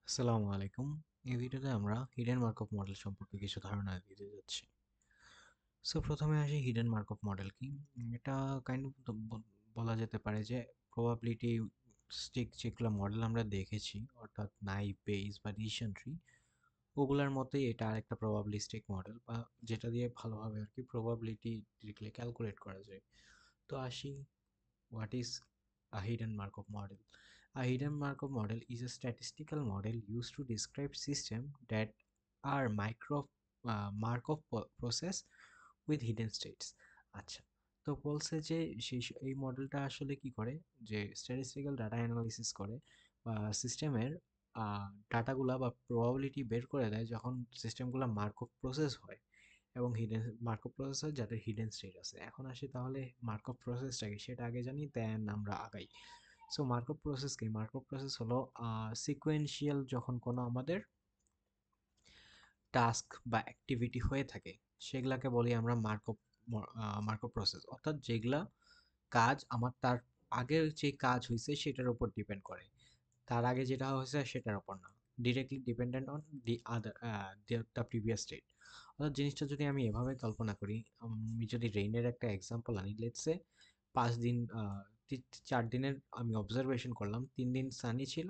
আসসালামু আলাইকুম। এই ভিডিওতে আমরা হিডেন মার্কভ মডেল সম্পর্কে কিছু ধারণা দিতে যাচ্ছি। সো প্রথমে আসি হিডেন মার্কভ মডেল কি? এটা কাইন্ড অফ বলা যেতে পারে যে প্রবাবিলিটি স্টিক যেগুলো মডেল আমরা দেখেছি, অর্থাৎ নাইভ, বেইস বা ডিসিশন ট্রি, ওগুলার মতোই এটা আরেকটা প্রবাবিলিস্টিক মডেল, বা যেটা দিয়ে ভালোভাবে আর কি প্রবাবিলিটি ডিরেক্টলি ক্যালকুলেট করা যায়। তো আসি, what is a hidden Markov model? A hidden Markov model is a statistical model used to describe systems that are Markov process with hidden states. আচ্ছা, তো বলছে যে এই মডেলটা আসলে কি করে, যে স্ট্যাটিস্টিক্যাল ডাটা অ্যানালাইসিস করে বা সিস্টেমের ডাটাগুলা বা প্রবাবিলিটি বের করে দেয় যখন সিস্টেমগুলো মার্কভ প্রসেস হয় এবং হিডেন মার্কভ প্রসেস হয় যাদের হিডেন স্টেট আছে। এখন আসি তাহলে মার্কভ প্রসেসটা কি সেটা আগে জানি, দেন আমরা আগাই। সো মার্কভ প্রসেস কি? মার্কভ প্রসেস হলো সিকোয়েন্সিয়াল যখন কোনো আমাদের টাস্ক বা অ্যাক্টিভিটি হয়ে থাকে সেগুলাকে বলি আমরা মার্কভ মার্কভ প্রসেস, অর্থাৎ যেগুলা কাজ আমার তার আগের যে কাজ হয়েছে সেটার উপর ডিপেন্ড করে, তার আগে যেটা হয়েছে সেটার উপর না, directly dependent on the other the previous state. অর্থাৎ জিনিসটা যদি আমি এভাবে কল্পনা করি, আমি যদি রেইনের একটা এক্সাম্পল আনি, লেটস সে 5 দিন 4 দিনের আমি অবজারভেশন করলাম, 3 দিন সানি ছিল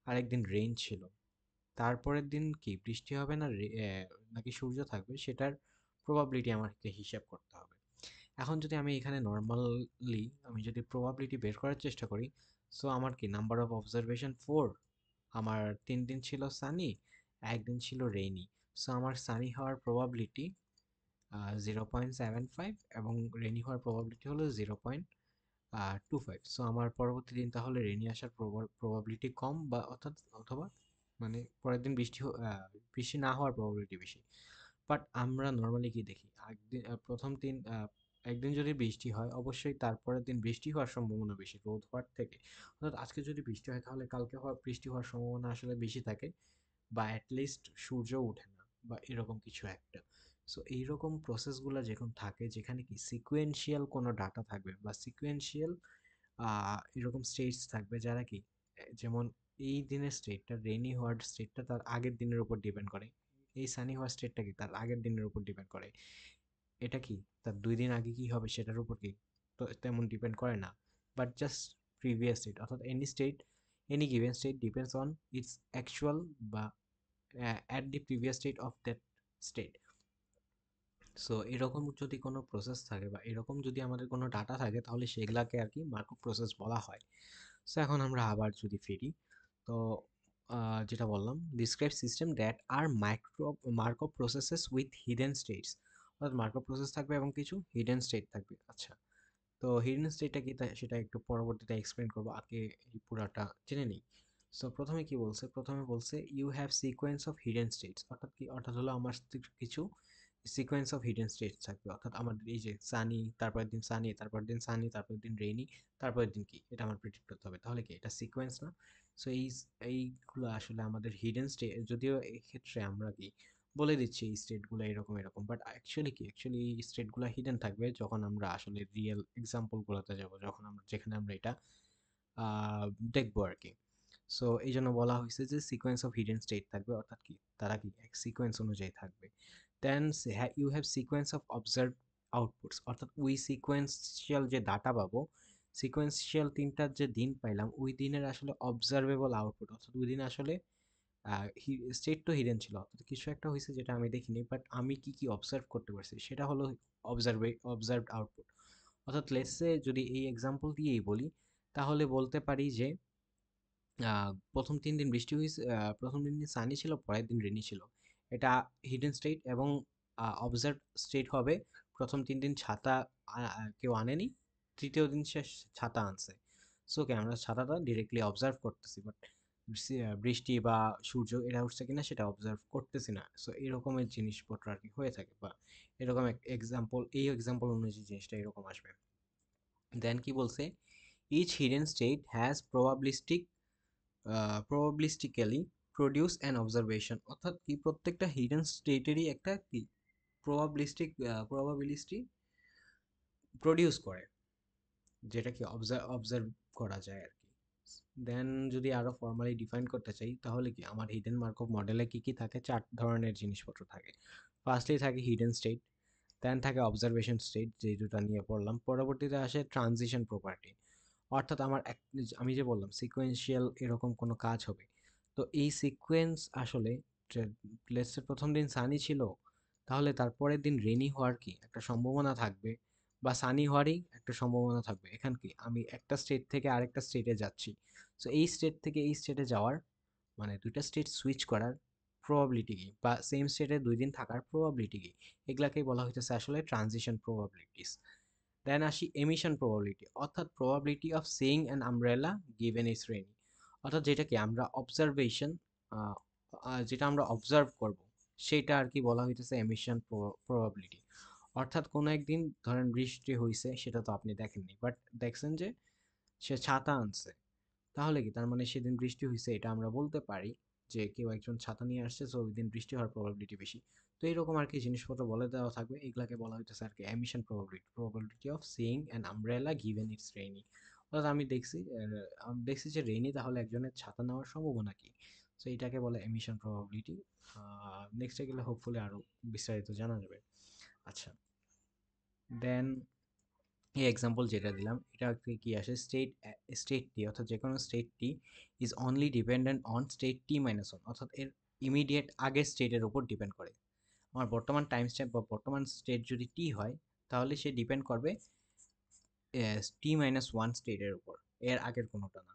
আর একদিন রেইন ছিল। তারপরের দিন কি বৃষ্টি হবে না নাকি সূর্য থাকবে সেটার প্রবাবিলিটি আমাকে হিসাব করতে হবে। এখন যদি আমি এখানে নর্মালি আমি যদি প্রবাবিলিটি বের করার চেষ্টা করি, সো আমার কি নাম্বার অফ অবজারভেশন 4, আমার 3 দিন ছিল সানি, একদিন ছিল রেইনি। সো আমার সানি হওয়ার প্রবাবিলিটি 0.75 এবং রেইনি হওয়ার প্রবাবিলিটি হলো 0.25। সো আমার পরবর্তী দিন তাহলে রেইনি আসার প্রবাবিলিটি কম, বা অর্থাৎ অথবা মানে পরের দিন বৃষ্টি না হওয়ার প্রবাবিলিটি বেশি। বাট আমরা নর্মালি কি দেখি, একদিন প্রথম দিন একদিন যদি বৃষ্টি হয় অবশ্যই তারপরের দিন বৃষ্টি হওয়ার সম্ভাবনা বেশি রোদ হওয়ার থেকে। অর্থাৎ আজকে যদি বৃষ্টি হয় তাহলে কালকে বৃষ্টি হওয়ার সম্ভাবনা আসলে বেশি থাকে, বা অ্যাটলিস্ট সূর্য ওঠে না বা এরকম কিছু একটা। সো এইরকম প্রসেসগুলো যখন থাকে যেখানে কি সিকুয়েন্সিয়াল কোনো ডাটা থাকবে বা সিকুয়েন্সিয়াল এরকম স্টেটস থাকবে যারা কি যেমন এই দিনের স্টেটটা, রেনি হওয়ার স্টেটটা তার আগের দিনের উপর ডিপেন্ড করে, এই সানি হওয়ার স্টেটটা কি তার আগের দিনের উপর ডিপেন্ড করে, এটা কি তার 2 দিন আগে কি হবে সেটার উপর কি তো তেমন ডিপেন্ড করে না, বাট জাস্ট প্রিভিয়াস স্টেট, অর্থাৎ any given state depends on its actual বা at the previous state of that state. So এরকম যদি কোনো প্রসেস থাকে বা এরকম যদি আমাদের কোনো ডাটা থাকে তাহলে সেগুলাকে আর কি মার্কভ প্রসেস বলা হয়। সো এখন আমরা আবার যদি ফিরি, তো যেটা বললাম, describe system that are Markov processes with hidden states, অর্থাৎ মার্কভ প্রসেস থাকবে এবং কিছু হিডেন স্টেট থাকবে। আচ্ছা, তো হিডেন স্টেটটা কি সেটা একটু পরবর্তীতে এক্সপ্লেন করবো, আগে এই পুরাটা জেনে নিই। সো প্রথমে কি বলছে, প্রথমে বলছে you have sequence of hidden states, অর্থাৎ কি, অর্থাৎ হলো আমার কিছু সিকোয়েন্স অফ হিডেন স্টেটস থাকবে, অর্থাৎ আমাদের এই যে সানি, তারপরের দিন সানি, তারপরের দিন সানি, তারপরের দিন রেইনি, তারপরের দিন কি, এটা আমার প্রেডিক্ট করতে হবে, তাহলে কি এটা সিকোয়েন্স না? সো এইগুলো আসলে আমাদের হিডেন স্টেট, যদিও এক্ষেত্রে আমরা কি বলে দিচ্ছি এই স্টেটগুলো এরকম এরকম, বাট অ্যাকচুয়ালি এই স্টেটগুলো হিডেন থাকবে যখন আমরা আসলে রিয়েল এক্সাম্পলগুলোতে যাব, যখন আমরা যেখানে আমরা এটা দেখবো আর কি। সো এই জন্য বলা হয়েছে যে সিকোয়েন্স অফ হিডেন স্টেট থাকবে, অর্থাৎ কি তারা কি এক সিকোয়েন্স অনুযায়ী থাকবে। Then you have sequence of observe outputs, অর্থাৎ ওই সিকোয়েন্সিয়াল যে ডাটা পাবো, সিকোয়েন্সিয়াল তিনটার যে দিন পাইলাম ওই দিনের আসলে অবজারভেবল আউটপুট, অর্থাৎ ওই দিন আসলে স্টেট তো হিডেন ছিল, অর্থাৎ কিছু একটা হয়েছে যেটা আমি দেখিনি, বাট আমি কি কি অবজার্ভ করতে পারছি সেটা হলো অবজার্ভড আউটপুট। অর্থাৎ লেটস সে যদি এই এক্সাম্পল দিয়েই বলি, তাহলে বলতে পারি যে প্রথম 3 দিন বৃষ্টি হয়েছে, প্রথম 3 দিন সানি ছিল, পরের দিন রেনি ছিল। এটা হিডেন স্টেট, এবং অবজার্ভ স্টেট হবে প্রথম 3 দিন ছাতা কেউ আনেনি, তৃতীয় দিন সে ছাতা আনছে। সো ওকে, আমরা ছাতাটা ডিরেক্টলি অবজার্ভ করতেছি, বাট বৃষ্টি বা সূর্য এরা উঠছে কিনা সেটা অবজার্ভ করতেছি না। সো এরকমের জিনিসপত্র আর কি হয়ে থাকে, বা এরকম এক্সাম্পল, এই এক্সাম্পল অনুযায়ী জিনিসটা এরকম আসবে। দেন কি বলছে, each hidden state has probabilistically produce an observation, অর্থাৎ কি প্রত্যেকটা হিডেন স্টেটেরই একটা কি প্রবাবিলিস্টি প্রডিউস করে, যেটা কি অবজার্ভ করা যায় আর কি। দেন যদি আরো ফর্মালি ডিফাইন করতে চাই তাহলে কি আমার হিডেন মার্কভ মডেলে কি কি থাকে, 4 ধরনের জিনিসপত্র থাকে। ফার্স্টলি থাকে হিডেন স্টেট, দেন থাকে অবজারভেশন স্টেট, যে দুটো নিয়ে পড়লাম। পরবর্তীতে আসে ট্রানজিশন প্রপার্টি, অর্থাৎ আমি যে বললাম সিকোয়েন্সিয়াল এরকম কোনো কাজ হবে, তো এই সিকোয়েন্স আসলে লেটস সে প্রথম দিন সানি ছিল, তাহলে তারপরের দিন রেনি হওয়ার কি একটা সম্ভাবনা থাকবে, বা সানি হওয়ারই একটা সম্ভাবনা থাকবে। এখান কি আমি একটা স্টেট থেকে আরেকটা স্টেটে যাচ্ছি, সো এই স্টেট থেকে এই স্টেটে যাওয়ার মানে দুইটা স্টেট সুইচ করার প্রবাবিলিটি কি, বা সেম স্টেটে 2 দিন থাকার প্রবাবিলিটি কি, এগুলাকেই বলা হইতেছে আসলে ট্রানজিশন প্রবাবিলিটিস। দেন আসি এমিশন প্রবাবিলিটি, অর্থাৎ probability of seeing an umbrella given it's rainy, অর্থাৎ যেটাকে আমরা অবজারভেশন, যেটা আমরা অবজার্ভ করব সেটা আর কি বলা হইতেছে এমিশন প্রবাবিলিটি। অর্থাৎ কোনো একদিন ধরেন বৃষ্টি হইছে, সেটা তো আপনি দেখেননি, বাট দেখছেন যে সে ছাতা আনছে, তাহলে কি তার মানে সেদিন বৃষ্টি হয়েছে, এটা আমরা বলতে পারি যে কেউ একজন ছাতা নিয়ে আসছে, সো ওই দিন বৃষ্টি হওয়ার প্রবাবিলিটি বেশি। তো এইরকম আর কি জিনিসপত্র বলে দেওয়া থাকবে, এগুলাকে বলা হইতেছে আর কি emission probability, probability of seeing an umbrella given it's rainy. অর্থাৎ আমি দেখছি যে রেইনি, তাহলে একজনের ছাতা নেওয়ার সম্ভাবনা কি, সো এটাকে বলে এমিশন প্রবাবিলিটি। নেক্সটে গেলে হোপফুলি আরো বিস্তারিত জানা যাবে। আচ্ছা, দেন এই এক্সাম্পল যেটা দিলাম এটা কি আসে, স্টেট টি, অর্থাৎ যে কোনো state T is only dependent on state T minus one, অর্থাৎ এর ইমিডিয়েট আগের স্টেটের উপর ডিপেন্ড করে। আমার বর্তমান টাইম স্টেপ বা বর্তমান স্টেট যদি টি হয়, তাহলে সে ডিপেন্ড করবে টি মাইনাস ওয়ান স্টেটের উপর, এর আগের কোনোটা না।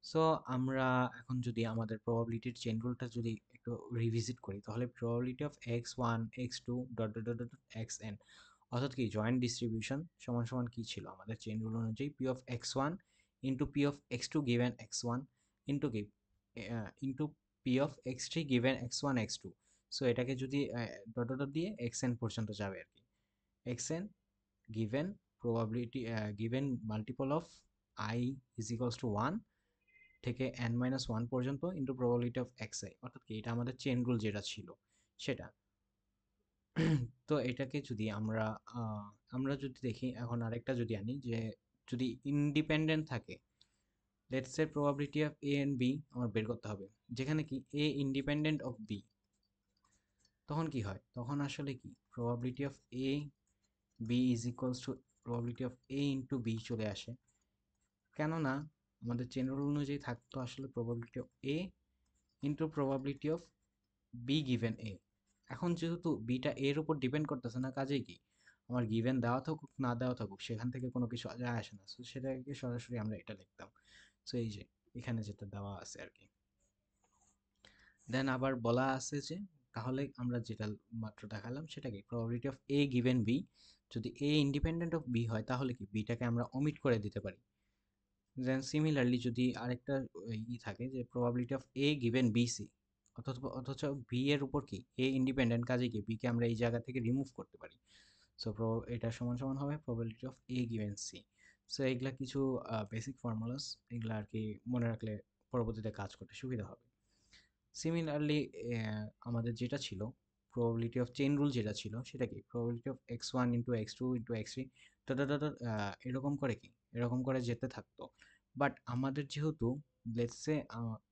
সো আমরা এখন যদি আমাদের প্রবাবিলিটির চেইন রুলটা যদি একটু রিভিজিট করি, তাহলে probability of x1 x2 dot dot dot xn, অর্থাৎ কি জয়েন্ট ডিস্ট্রিবিউশন সমান সমান কি ছিল আমাদের চেইন রুল অনুযায়ী, P of X one into P of X two given X one into কি into P of X three given X one X two. So এটাকে যদি ডট ডট দিয়ে এক্স এন পর্যন্ত যাবে আর কি, X N given probability given multiple of I is equals to one থেকে N minus one পর্যন্ত into probability of X I, অর্থাৎ কি এটা আমাদের চেইন রুল যেটা ছিল সেটা। তো এটাকে যদি আমরা যদি দেখি, এখন আরেকটা যদি আনি, যে যদি ইন্ডিপেন্ডেন্ট থাকে, let's say probability of A and B আমার বের করতে হবে, যেখানে কি এ ইন্ডিপেন্ডেন্ট অফ বি, তখন কি হয়, তখন আসলে কি probability of A B is equals to probability of A into B চলে আসে। কেননা আমাদের চেন রুল অনুযায়ী থাকতো আসলে probability of A into probability of B given A. এখন যেহেতু বিটা এর উপর ডিপেন্ড করতেছে না, কাজেই কি আমার গিভেন দেওয়া থাকুক না দেওয়া থাকুক সেখান থেকে কোনো কিছু যায় আসে না, সো সেটাকে সরাসরি আমরা এটা লিখতাম। সো এই যে এখানে যেটা দেওয়া আছে আর কি। দেন আবার বলা আছে যে তাহলে আমরা যেটা মাত্র দেখালাম সেটা কি probability of A given B, যদি এ ইন্ডিপেন্ডেন্ট অফ বি হয় তাহলে কি বিটাকে আমরা ওমিট করে দিতে পারি। দেন সিমিলারলি যদি আরেকটা থাকে যে probability of A given B C, অথচ বি এর উপর কি এ ইন্ডিপেন্ডেন্ট, কাজে কি বি কে আমরা এই জায়গা থেকে রিমুভ করতে পারি। সো এটা সমান সমান হবে probability of A given C. So এগুলা কিছু বেসিক ফর্মুলাস, এগুলা আর কি মনে রাখলে পরবর্তীতে কাজ করতে সুবিধা হবে। সিমিলারলি আমাদের যেটা ছিল প্রবাবিলিটি অফ চেইন রুল যেটা ছিল সেটা কি probability of X one into X two into X three এরকম করে কি এরকম করে যেতে থাকতো। বাট আমাদের যেহেতু লেটস সে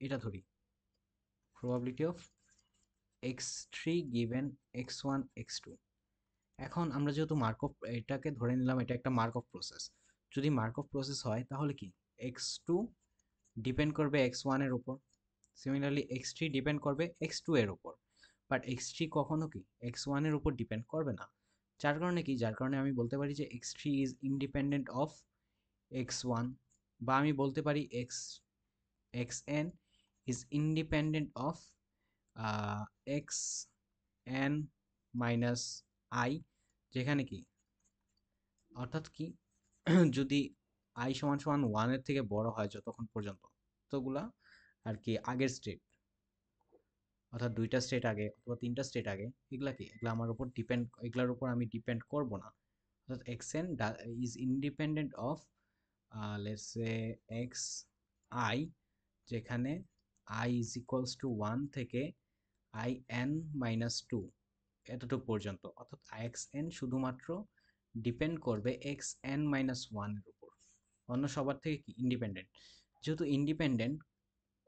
এটা ধরি probability of X three given X one X two, এখন আমরা যেহেতু মার্কভ এটাকে ধরে নিলাম এটা একটা মার্কভ প্রসেস, যদি মার্কভ প্রসেস হয় তাহলে কি এক্স টু ডিপেন্ড করবে এক্স ওয়ানের উপর, সিমিলারলি এক্স থ্রি ডিপেন্ড করবে এক্স টু এর উপর, বাট এক্স থ্রি কখনো কি এক্স ওয়ানের উপর ডিপেন্ড করবে না। যার কারণে আমি বলতে পারি যে x three is independent of X one, বা আমি বলতে পারি x x N is independent of x N minus I, যেখানে কি অর্থাৎ কি যদি আই সমান সমান ওয়ানের থেকে বড় হয় যতক্ষণ পর্যন্ত, ততগুলা আর কি আগের স্টেট, অর্থাৎ দুইটা স্টেট আগে অথবা তিনটা স্টেট আগে, এগুলা আমার উপর ডিপেন্ড, এগুলার উপর আমি ডিপেন্ড করব না। অর্থাৎ X N is independent of let's say X I, যেখানে I is equals to one থেকে আই এন মাইনাস টু এতটুকু পর্যন্ত, অর্থাৎ এক্স এন শুধুমাত্র ডিপেন্ড করবে এক্স এন মাইনাস ওয়ানের উপর, অন্য সবার থেকে কি ইন্ডিপেন্ডেন্ট। যেহেতু ইন্ডিপেন্ডেন্ট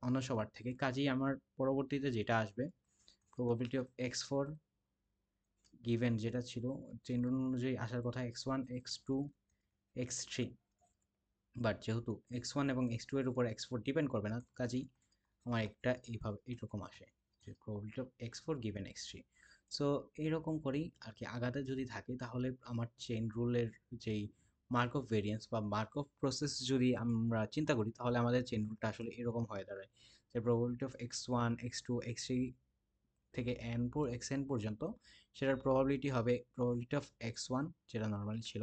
অন্য সবার থেকে, কাজেই আমার পরবর্তীতে যেটা আসবে প্রবাবিলিটি অফ x4 গিভেন যেটা ছিল চেইন রুল অনুযায়ী আসার কথা x1 x2 x3, বাট যেহেতু x1 এবং x2 এর উপর x4 ডিপেন্ড করবে না, কাজেই আমার একটা এইভাবে এইরকম আসে যে probability of x4 given x3। So এইরকম করেই আর কি আগাতে যদি থাকে, তাহলে আমার চেইন রুলের যেই মার্ক অফ ভেরিয়েন্স বা মার্ক অফ প্রসেস যদি আমরা চিন্তা করি, তাহলে আমাদের চেইন রুলটা আসলে এরকম হয়ে দাঁড়ায় যে probability of x1 x2 x3 থেকে xn পর্যন্ত, সেটার প্রবাবিলিটি হবে প্রবাবিলিটি অফ x1 যেটা নর্মালি ছিল,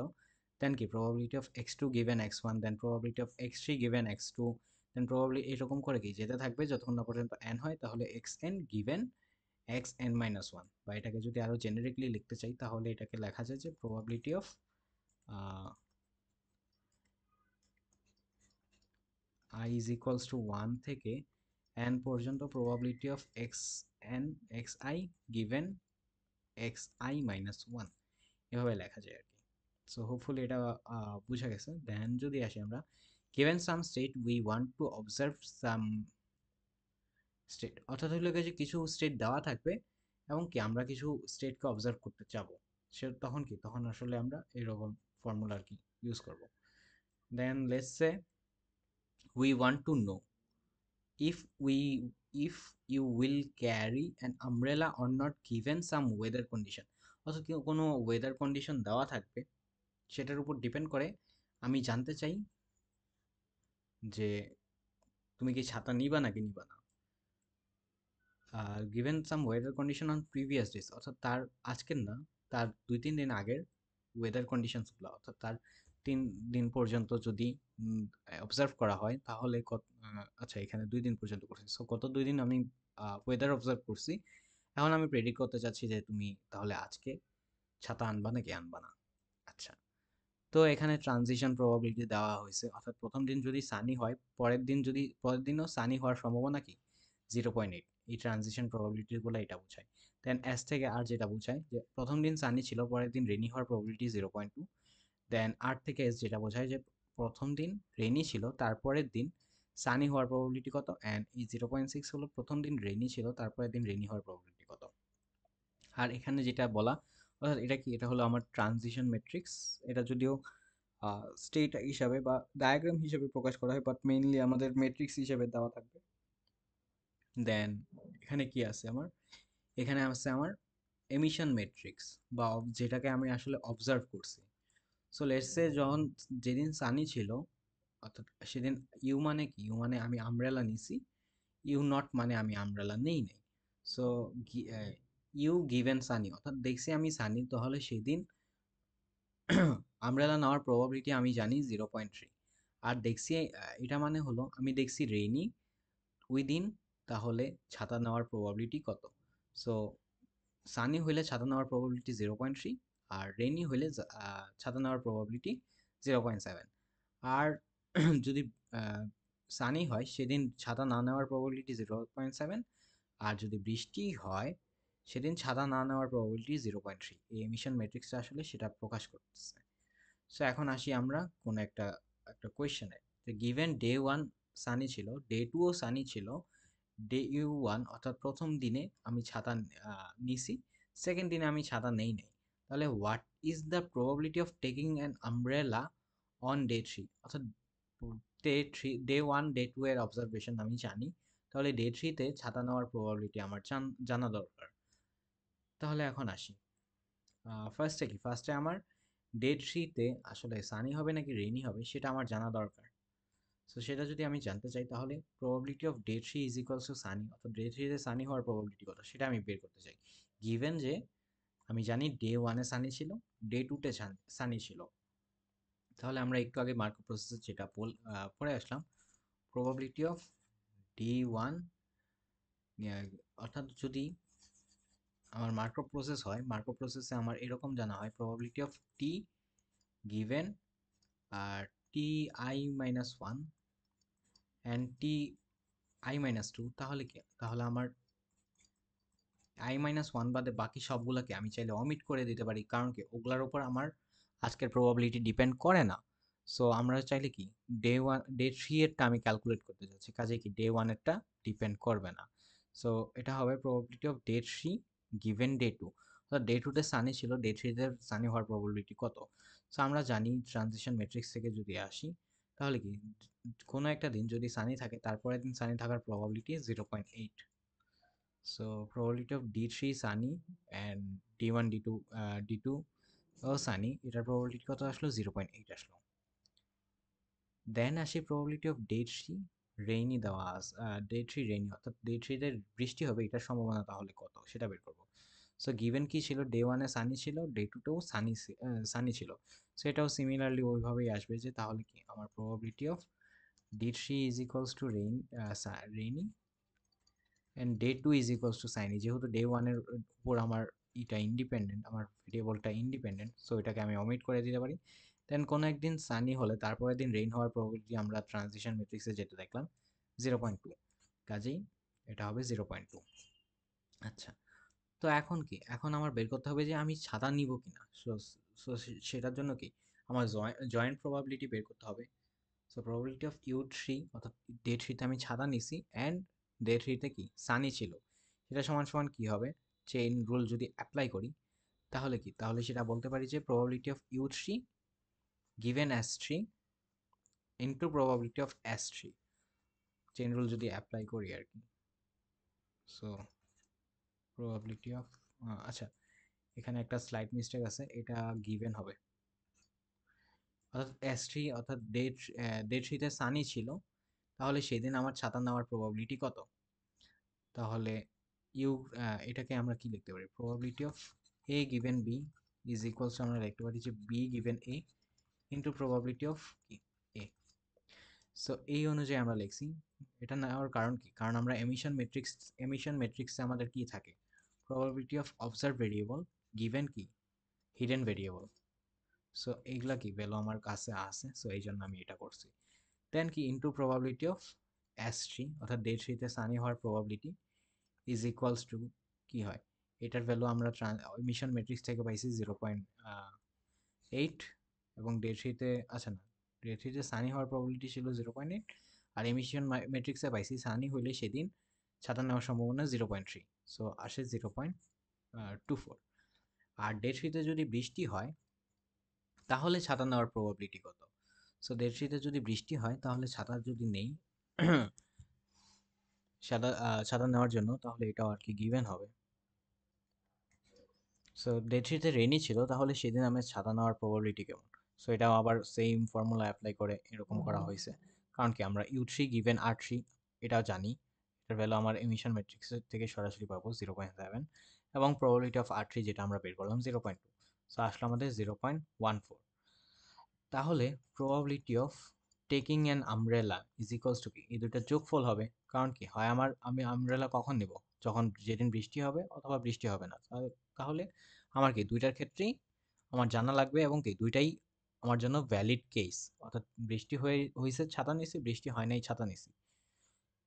দেন কি probability of x2 given x1, then probability of x3 given x2, then probably এরকম করে কি যেতে থাকবে যতক্ষণ না পর্যন্ত n হয়, তাহলে xn given xn minus one. বা এটাকে যদি আরো জেনারিকলি লিখতে চাই, তাহলে এটাকে লেখা যায় যে probability of i is equals to 1 থেকে n পর্যন্ত probability of xn xi given xi minus one, এভাবে লেখা যায় আর কি। সো হোপফুলি এটা বুঝা গেছে। দেন যদি আসি আমরা, given some state we want to observe some state, অর্থাৎ হইলো যে কিছু স্টেট দেওয়া থাকবে এবং কি আমরা কিছু স্টেটকে অবজার্ভ করতে চাবো, সে তখন কি তখন আসলে আমরা এরকম ফর্মুলা আর কি ইউজ করব। Then let's say we want to know if we if you will carry an umbrella or not given some weather condition, অর্থাৎ কোনো ওয়েদার কন্ডিশন দেওয়া থাকবে, সেটার উপর ডিপেন্ড করে আমি জানতে চাই যে তুমি কি ছাতা নিবা নাকি নিবা না। Given some weather condition on previous days, অর্থাৎ তার আজকের না, তার 2-3 দিন আগের ওয়েদার কন্ডিশনসগুলো, অর্থাৎ তার 3 দিন পর্যন্ত যদি অবজার্ভ করা হয়, তাহলে আচ্ছা এখানে 2 দিন পর্যন্ত করছি, সো গত 2 দিন আমি ওয়েদার অবজার্ভ করছি, এখন আমি প্রেডিক্ট করতে চাচ্ছি যে তুমি তাহলে আজকে ছাতা আনবা নাকি আনবা না। আচ্ছা, তো এখানে ট্রানজিশন প্রবাবিলিটি দেওয়া হয়েছে, অর্থাৎ প্রথম দিন যদি সানি হয়, পরের দিনও সানি হওয়ার সম্ভাবনা কি 0.8, এই ট্রানজিশন প্রবাবিলিটিগুলো এটা বোঝায়। দেন এস থেকে আর যেটা বোঝায় যে প্রথম দিন সানি ছিল, পরের দিন রেনি হওয়ার প্রবাবিলিটি 0.2। দেন আর থেকে এস যেটা বোঝায় যে প্রথম দিন রেনি ছিল, তারপরের দিন সানি হওয়ার প্রবাবিলিটি কত, অ্যান্ড এই 0.6 হলো প্রথম দিন রেনি ছিল, তারপরের দিন রেনি হওয়ার প্রবাবিলিটি কত। আর এখানে যেটা বলা, অর্থাৎ এটা কি, এটা হলো আমার ট্রানজিশন ম্যাট্রিক্স। এটা যদিও স্টেট হিসাবে বা ডায়াগ্রাম হিসাবে প্রকাশ করা হয়, বাট মেইনলি আমাদের ম্যাট্রিক্স হিসাবে দেওয়া থাকবে। দেন এখানে কি আছে আমার, এখানে আছে আমার এমিশন ম্যাট্রিক্স বা যেটাকে আমি আসলে অবজার্ভ করছি। সো লেটস সে যখন যেদিন সানি ছিল, অর্থাৎ সেদিন ইউ মানে কি, ইউ মানে আমি আমব্রেলা নিছি, ইউ নট মানে আমি আমব্রেলা নেই নাই। সো ইউ গিভেন সানি, অর্থাৎ দেখছি আমি সানি, তাহলে সেদিন আমব্রেলা নেওয়ার প্রবাবিলিটি আমি জানি 0.3। আর দেখছি এটা মানে হলো আমি দেখছি রেইনি উইদিন, তাহলে ছাতা নেওয়ার প্রবাবিলিটি কত। সো সানি হইলে ছাতা নেওয়ার প্রবাবিলিটি 0.3, আর রেইনি হইলে ছাতা নেওয়ার প্রবাবিলিটি 0.7। আর যদি সানি হয় সেদিন ছাতা না নেওয়ার প্রবাবিলিটি 0.7, আর যদি বৃষ্টি হয় সেদিন ছাতা না নেওয়ার প্রবাবিলিটি 0.3। এই এমিশন ম্যাট্রিক্সটা আসলে সেটা প্রকাশ করতেছে। সো এখন আসি আমরা কোন একটা একটা কোয়েশ্চেনে, যে গিভেন ডে ওয়ান সানি ছিল, ডে টুও সানি ছিল, ডে ইউ ওয়ান অর্থাৎ প্রথম দিনে আমি ছাতা নিছি, সেকেন্ড দিনে আমি ছাতা নেই নাই, তাহলে what is the probability of taking an umbrella on day three. অর্থাৎ ডে ওয়ান ডে টু এর অবজারভেশন আমি জানি, তাহলে ডে থ্রিতে ছাতা নেওয়ার প্রবাবিলিটি আমার জানা দরকার। তাহলে এখন আসি, ফার্স্টে কি, ফার্স্টে আমার ডে থ্রিতে আসলে সানি হবে নাকি রেইনি হবে সেটা আমার জানা দরকার। সো সেটা যদি আমি জানতে চাই, তাহলে probability off day three is equals two Sunny, অর্থাৎ ডে থ্রিতে সানি হওয়ার প্রবাবিলিটি কত সেটা আমি বের করতে চাই। গিভেন যে আমি জানি ডে ওয়ানে সানি ছিল, ডে টুতে সানি ছিল, তাহলে আমরা একটু আগে মার্কো প্রসেসের যেটা পড়ে আসলাম, প্রবাবিলিটি অফ ডে ওয়ান, অর্থাৎ যদি আমার মার্কো প্রসেস হয়, মার্কো প্রসেসে আমার এরকম জানা হয় প্রবাবিলিটি অফ টি গিভেন আর T I minus one and T I minus two, তাহলে কি, তাহলে আমার আই মাইনাস ওয়ান বাদে বাকি সবগুলোকে আমি চাইলে অমিট করে দিতে পারি, কারণ কি ওগুলার উপর আমার আজকের প্রবাবিলিটি ডিপেন্ড করে না। সো আমরা চাইলে কি ডে 3 এরটা আমি ক্যালকুলেট করতে চাচ্ছি, কাজে কি ডে 1 এরটা ডিপেন্ড করবে না। সো এটা হবে probability off day 3 given day 2। অর্থাৎ ডে 2 তে সানি ছিল, ডে 3 তে সানি হওয়ার প্রবাবিলিটি কত। সো আমরা জানি ট্রানজিশন ম্যাট্রিক্স থেকে যদি আসি, তাহলে কি কোনো একটা দিন যদি সানি থাকে তারপরের দিন সানি থাকার probability 0.8। So probability of D3 Sunny and D1 D2 D2 ও সানি, এটার প্রবাবিলিটি কত আসলো, 0.8 আসলো। দেন আসি প্রবাবিলিটি অফ ডে 3 রেইনি দেওয়া আছে, ডে 3 রেইনি অর্থাৎ ডে 3 তে বৃষ্টি হবে, এটার সম্ভাবনা তাহলে কত সেটা বের করব। সো গিভেন কি ছিল, ডে 1 এ সানি ছিল, ডে 2 তেও সানি ছিল। সো এটাও সিমিলারলি ওইভাবেই আসবে, যে তাহলে কি আমার probability of D3 is equals to rainy and day 2 is equals to shiny. যেহেতু ডে 1 এর উপর আমার এটা ইন্ডিপেন্ডেন্ট, আমার ভেরিয়েবলটা ইন্ডিপেন্ডেন্ট, সো এটাকে আমি ওমিট করে দিতে পারি। দেন কোনো একদিন সানি হলে তারপরের দিন রেইন হওয়ার প্রবাবিলিটি আমরা ট্রানজিশন ম্যাট্রিক্সে যেটা দেখলাম 0.2, কাজেই এটা হবে 0.2। আচ্ছা, তো এখন কি, এখন আমার বের করতে হবে যে আমি ছাতা নিব কিনা। সো সো সেটার জন্য কি আমার জয়েন্ট প্রবাবিলিটি বের করতে হবে। সো প্রবাবিলিটি অফ U3 অর্থাৎ ডে 3 তে আমি ছাতা নিছি অ্যান্ড ডে 3 তে কি সানি ছিল, সেটা সমান সমান কি হবে, চেইন রুল যদি অ্যাপ্লাই করি তাহলে কি, তাহলে সেটা বলতে পারি যে probability of U3 given S3 into probability of S3, chain rule যদি অ্যাপ্লাই করি আর কি। সো প্রবাবিলিটি অফ, আচ্ছা এখানে একটা স্লাইড মিস্টেক আছে, এটা গিভেন হবে, অর্থাৎ S3 অর্থাৎ ডে 3 তে সানি ছিল, তাহলে সেদিন আমার ছাতা নেওয়ার প্রবাবিলিটি কত। তাহলে ইউ এটাকে আমরা কি লিখতে পারি, probability of A given B is equals to, আমরা লিখতে পারি যে B given A into probability of A. So এই অনুযায়ী আমরা লিখছি। এটা নেওয়ার কারণ কি, কারণ আমরা এমিশন ম্যাট্রিক্সে আমাদের কি থাকে, probability of observe variable given কি হিডেন ভেরিয়েবল। সো এইগুলা কি ভ্যালু আমার কাছে আছে, সো এই জন্য আমি এটা করছি। দেন কি ইন্টু প্রবাবিলিটি অফ S3 অর্থাৎ ডে 3 তে সানি হওয়ার প্রবাবিলিটি ইজ ইকুয়ালস টু কি হয়, এটার ভ্যালু আমরা মিশন ম্যাট্রিক্স থেকে পাইছি 0.8, এবং ডে থ্রিতে, আচ্ছা না, ডে থ্রিতে সানি হওয়ার প্রবাবিলিটি ছিল 0.8, আর এমিশন ম্যাট্রিক্সে পাইছি সানি হইলে সেদিন ছাতা নেওয়ার সম্ভাবনা 0.3, সো আসে 0.24। আর ডে থ্রিতে যদি বৃষ্টি হয় তাহলে ছাতা নেওয়ার প্রবাবিলিটি কত। সো ডে থ্রিতে যদি বৃষ্টি হয় তাহলে ছাতা যদি নেই ছাতা নেওয়ার জন্য, তাহলে এটাও আর কি গিভেন হবে। সো ডে থ্রিতে রেনি ছিল, তাহলে সেদিন আমার ছাতা নেওয়ার প্রবাবিলিটি কেমন। সো এটাও আবার সেম ফর্মুলা অ্যাপ্লাই করে এরকম করা হয়েছে, কারণ কি আমরা U3 গিভেন R3 এটাও জানি, এটার ভ্যালু আমার এমিশন ম্যাট্রিক্স থেকে সরাসরি পাবো 0.7, এবং প্রবাবিলিটি অফ R3 যেটা আমরা বের করলাম 0.2, সো আসলে আমাদের 0.14। তাহলে probability of taking an umbrella is equals to কি, এই দুইটার যোগফল হবে। কারণ কি হয়, আমি আমব্রেলা কখন নেব, যখন যেদিন বৃষ্টি হবে অথবা বৃষ্টি হবে না। তাহলে আমার কি দুইটার ক্ষেত্রেই আমার জানা লাগবে, এবং কি দুইটাই আমার জন্য ভ্যালিড কেস, অর্থাৎ বৃষ্টি হয়েছে ছাতা নিছি, বৃষ্টি হয় নাই ছাতা নিছি,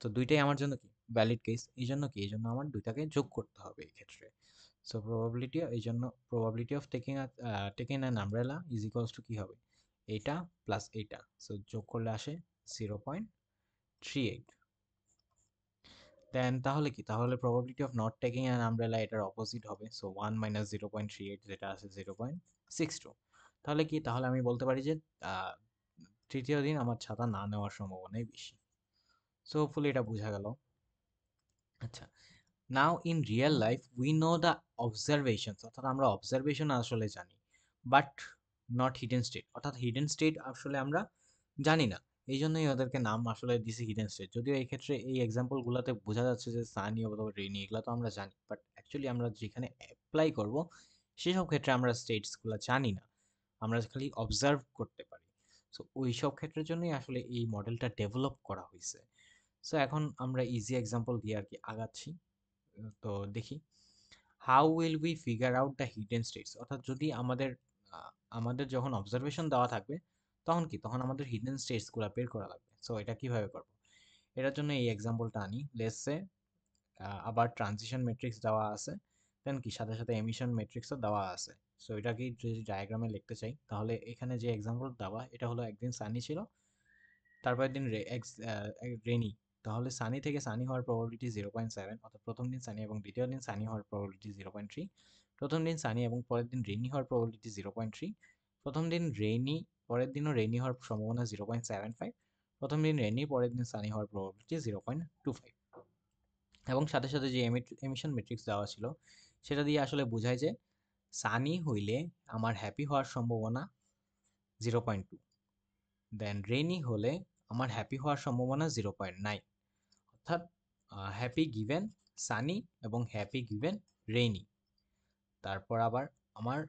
তো দুইটাই আমার জন্য কি ভ্যালিড কেস। এই জন্য কি, এই জন্য আমার দুইটাকে যোগ করতে হবে এই ক্ষেত্রে। সো প্রবাবিলিটি, এই জন্য probability of taking an umbrella is equals to কি হবে, এইটা প্লাস এইটা, সো যোগ করলে আসে 0.38। দেন তাহলে কি, তাহলে probability of not taking an umbrella এটার অপোজিট হবে, সো 1 মাইনাস 0.38 যেটা আছে 0.62। তাহলে কি, তাহলে আমি বলতে পারি যে তৃতীয় দিন আমার ছাতা না নেওয়ার সম্ভাবনাই বেশি। সো হোপফুলি এটা বোঝা গেল। আচ্ছা, নাও in real life we know the observations, অর্থাৎ আমরা অবজারভেশন আসলে জানি, বাট নট হিডেন স্টেট, অর্থাৎ হিডেন স্টেট আসলে আমরা জানি না। এই জন্যই ওদেরকে নাম আসলে দিছি হিডেন স্টেট। যদিও এই ক্ষেত্রে এই এক্সাম্পল গুলাতে বোঝা যাচ্ছে যে সানি অথবা রেইনি এগুলো তো আমরা জানি, বাট অ্যাকচুয়ালি আমরা যেখানে অ্যাপ্লাই করব সেসব ক্ষেত্রে আমরা স্টেটস গুলো জানি না, আমরা খালি অবজার্ভ করতে পারি। সো ওই সব ক্ষেত্রের জন্যই আসলে এই মডেলটা ডেভেলপ করা হয়েছে। সো এখন আমরা ইজি এক্সাম্পল দিয়ে আর কি আগাচ্ছি। তো দেখি, how will we figure out the hidden states, অর্থাৎ যদি আমাদের যখন অবজারভেশন দেওয়া থাকবে তখন কি, তখন আমাদের হিডেন স্টেটস গুলো বের করা লাগবে। সো এটা কিভাবে করব, এটার জন্য এই এক্সাম্পলটা আনি। লেটস সে আবার ট্রানজিশন ম্যাট্রিক্স দেওয়া আছে, দেন কি সাথে সাথে এমিশন ম্যাট্রিক্সও দেওয়া আছে। সো এটাকে যদি ডায়াগ্রামে লিখতে চাই তাহলে এখানে যে এক্সাম্পল দেওয়া এটা হলো একদিন সানি ছিল, তারপরের দিন রেনি, তাহলে সানি থেকে সানি হওয়ার প্রবাবিলিটি 0.7, অর্থাৎ প্রথম দিন সানি এবং দ্বিতীয় দিন সানি হওয়ার প্রবাবিলিটি 0.3, প্রথম দিন সানি এবং পরের দিন রেনি হওয়ার প্রবাবিলিটি 0.3, প্রথম দিন রেনি পরের দিনও রেনি হওয়ার সম্ভাবনা 0.75, প্রথম দিন রেনি পরের দিন সানি হওয়ার প্রবাবিলিটি 0.25। এবং সাথে সাথে যে এমিশন ম্যাট্রিক্স দেওয়া ছিল সেটা দিয়ে আসলে বোঝায় যে সানি হইলে আমার হ্যাপি হওয়ার সম্ভাবনা 0.2, দেন রেনি হলে আমার হ্যাপি হওয়ার সম্ভাবনা 0.9, অর্থাৎ হ্যাপি গিভেন সানি এবং হ্যাপি গিভেন রেইনি। তারপর আবার আমার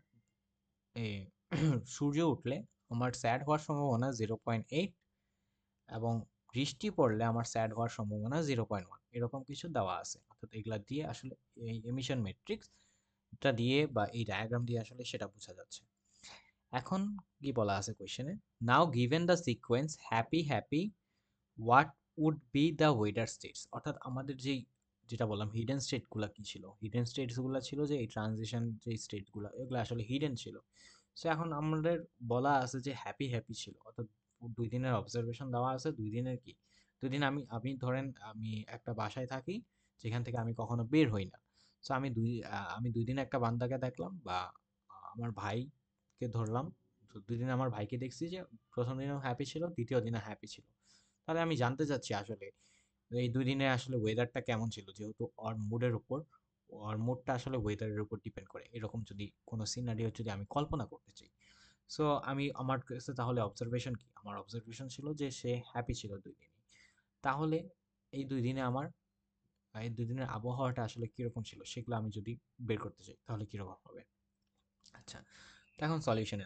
সূর্য উঠলে আমার স্যাড হওয়ার সম্ভাবনা 0.8 এবং বৃষ্টি পড়লে আমার স্যাড হওয়ার সম্ভাবনা 0.1, এরকম কিছু দেওয়া আছে। অর্থাৎ এগুলা দিয়ে আসলে এই এমিশন ম্যাট্রিক্সটা দিয়ে বা এই ডায়াগ্রাম দিয়ে আসলে সেটা বোঝা যাচ্ছে। এখন কি বলা আছে কোয়েশ্চেনে, now given the sequence happy happy what would be the weather states, অর্থাৎ আমাদের যেটা বললাম হিডেন স্টেটগুলো কি ছিল, হিডেন স্টেটসগুলো ছিল যে এই ট্রানজিশন যে স্টেটগুলো এগুলো আসলে হিডেন ছিল। সো এখন আমাদের বলা আছে যে হ্যাপি হ্যাপি ছিল, অর্থাৎ 2 দিনের অবজারভেশন দেওয়া আছে। 2 দিনের কি, 2 দিন আমি আমি ধরেন আমি একটা বাসায় থাকি যেখান থেকে আমি কখনো বের হই না। সো আমি 2 দিনে একটা বান্দাকে দেখলাম বা আমার ভাইকে ধরলাম। তো 2 দিন আমার ভাইকে দেখছি যে প্রথম দিনেও হ্যাপি ছিল, দ্বিতীয় দিনে হ্যাপি ছিল। তাহলে আমি জানতে চাচ্ছি আসলে এই 2 দিনে আসলে ওয়েদারটা কেমন ছিল, যেহেতু ওর মুডের উপর, ওর মুডটা আসলে ওয়েদারের উপর ডিপেন্ড করে। এরকম যদি কোনো সিনারিও যদি আমি কল্পনা করতে চাই, সো আমার কাছে তাহলে অবজারভেশন কি, আমার অবজারভেশন ছিল যে সে হ্যাপি ছিল 2 দিনই। তাহলে এই 2 দিনের আবহাওয়াটা আসলে কিরকম ছিল সেগুলো আমি যদি বের করতে চাই তাহলে কিরকম হবে। আচ্ছা, তো এখন সলিউশনে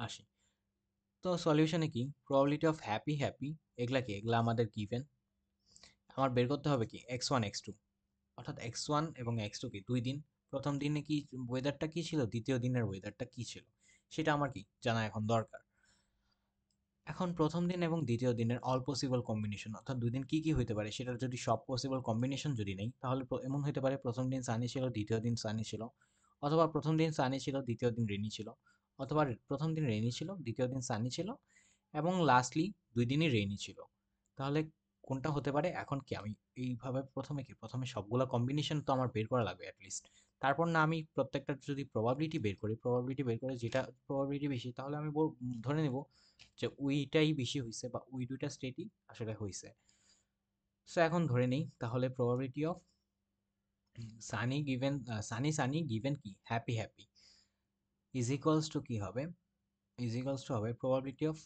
আসি। তো সলিউশনে কি, প্রবাবিলিটি অফ হ্যাপি হ্যাপি এগুলা কি, এগুলা আমাদের গিভেন। আমার বের করতে হবে কি x1 x2, অর্থাৎ x1 এবং x2 কি 2 দিন, প্রথম দিনে কি ওয়েদারটা কি ছিল, দ্বিতীয় দিনের ওয়েদারটা কি ছিল, সেটা আমার কি জানা এখন দরকার। এখন প্রথম দিন এবং দ্বিতীয় দিনের অল পসিবল কম্বিনেশন, অর্থাৎ 2 দিন কি কি হইতে পারে সেটার যদি সব পসিবল কম্বিনেশন যদি নেই, তাহলে এমন হইতে পারে প্রথম দিন সানি ছিল, দ্বিতীয় দিন সানি ছিল, অথবা প্রথম দিন সানি ছিল, দ্বিতীয় দিন রেনি ছিল, অথবা প্রথম দিন রেনি ছিল, দ্বিতীয় দিন সানি ছিল, এবং লাস্টলি 2 দিনই রেইনি ছিল। তাহলে কোনটা হতে পারে, এখন কি আমি এইভাবে প্রথমে সবগুলা কম্বিনেশন তো আমার বের করা লাগবে অ্যাটলিস্ট। তারপর না আমি প্রত্যেকটা যদি প্রবাবিলিটি বের করে যেটা প্রবাবিলিটি বেশি, তাহলে আমি ধরে নেব যে ওইটাই বেশি হয়েছে বা ওই দুইটা স্টেটই আসলে হয়েছে। সো এখন ধরে নেই তাহলে probability of sunny sunny given কি happy happy is equals to কি হবে, is equals to হবে probability of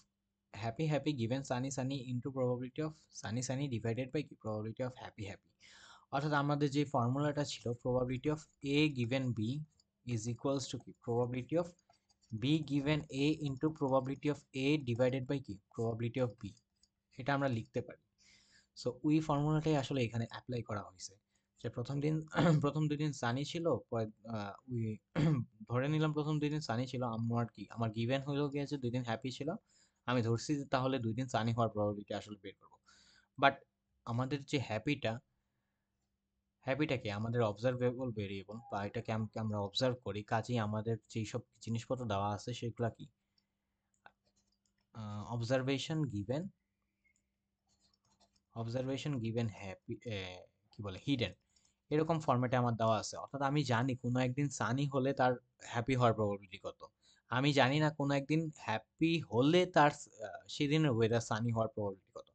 happy happy given sunny sunny into probability of sunny sunny divided by কি probability of happy happy। অর্থাৎ আমাদের যে ফর্মুলাটা ছিল probability of a given b is equals to কি probability of b given a into probability of a divided by কি probability of b, এটা আমরা লিখতে পারি। সো ওই ফর্মুলাটাই আসলে এখানে অ্যাপ্লাই করা হয়েছে যে প্রথম দিন প্রথম 2 দিন সানি ছিল, পরে ওই ধরে নিলাম প্রথম 2 দিন সানি ছিল, আমার গিভেন হলো গিয়েছে 2 দিন হ্যাপি ছিল, আমি ধরছি যে তাহলে 2 দিন সানি হওয়ার প্রবাবিলিটি আসলে বের করবো। বাট আমাদের যে হ্যাপিটাকে আমাদের অবজারভেবল ভেরিয়েবল বা এটাকে আমরা অবজার্ভ করি, কাজেই আমাদের যেই সব জিনিসপত্র দেওয়া আছে সেগুলা কি অবজারভেশন গিভেন হ্যাপি কি বলে হিডেন, এরকম ফরম্যাটে আমার দেওয়া আছে। অর্থাৎ আমি জানি কোনো একদিন সানি হলে তার হ্যাপি হওয়ার প্রবাবিলিটি কত, আমি জানি না কোনো একদিন হ্যাপি হলে তার সেদিনের ওয়েদার সানি হওয়ার প্রবাবিলিটি কত।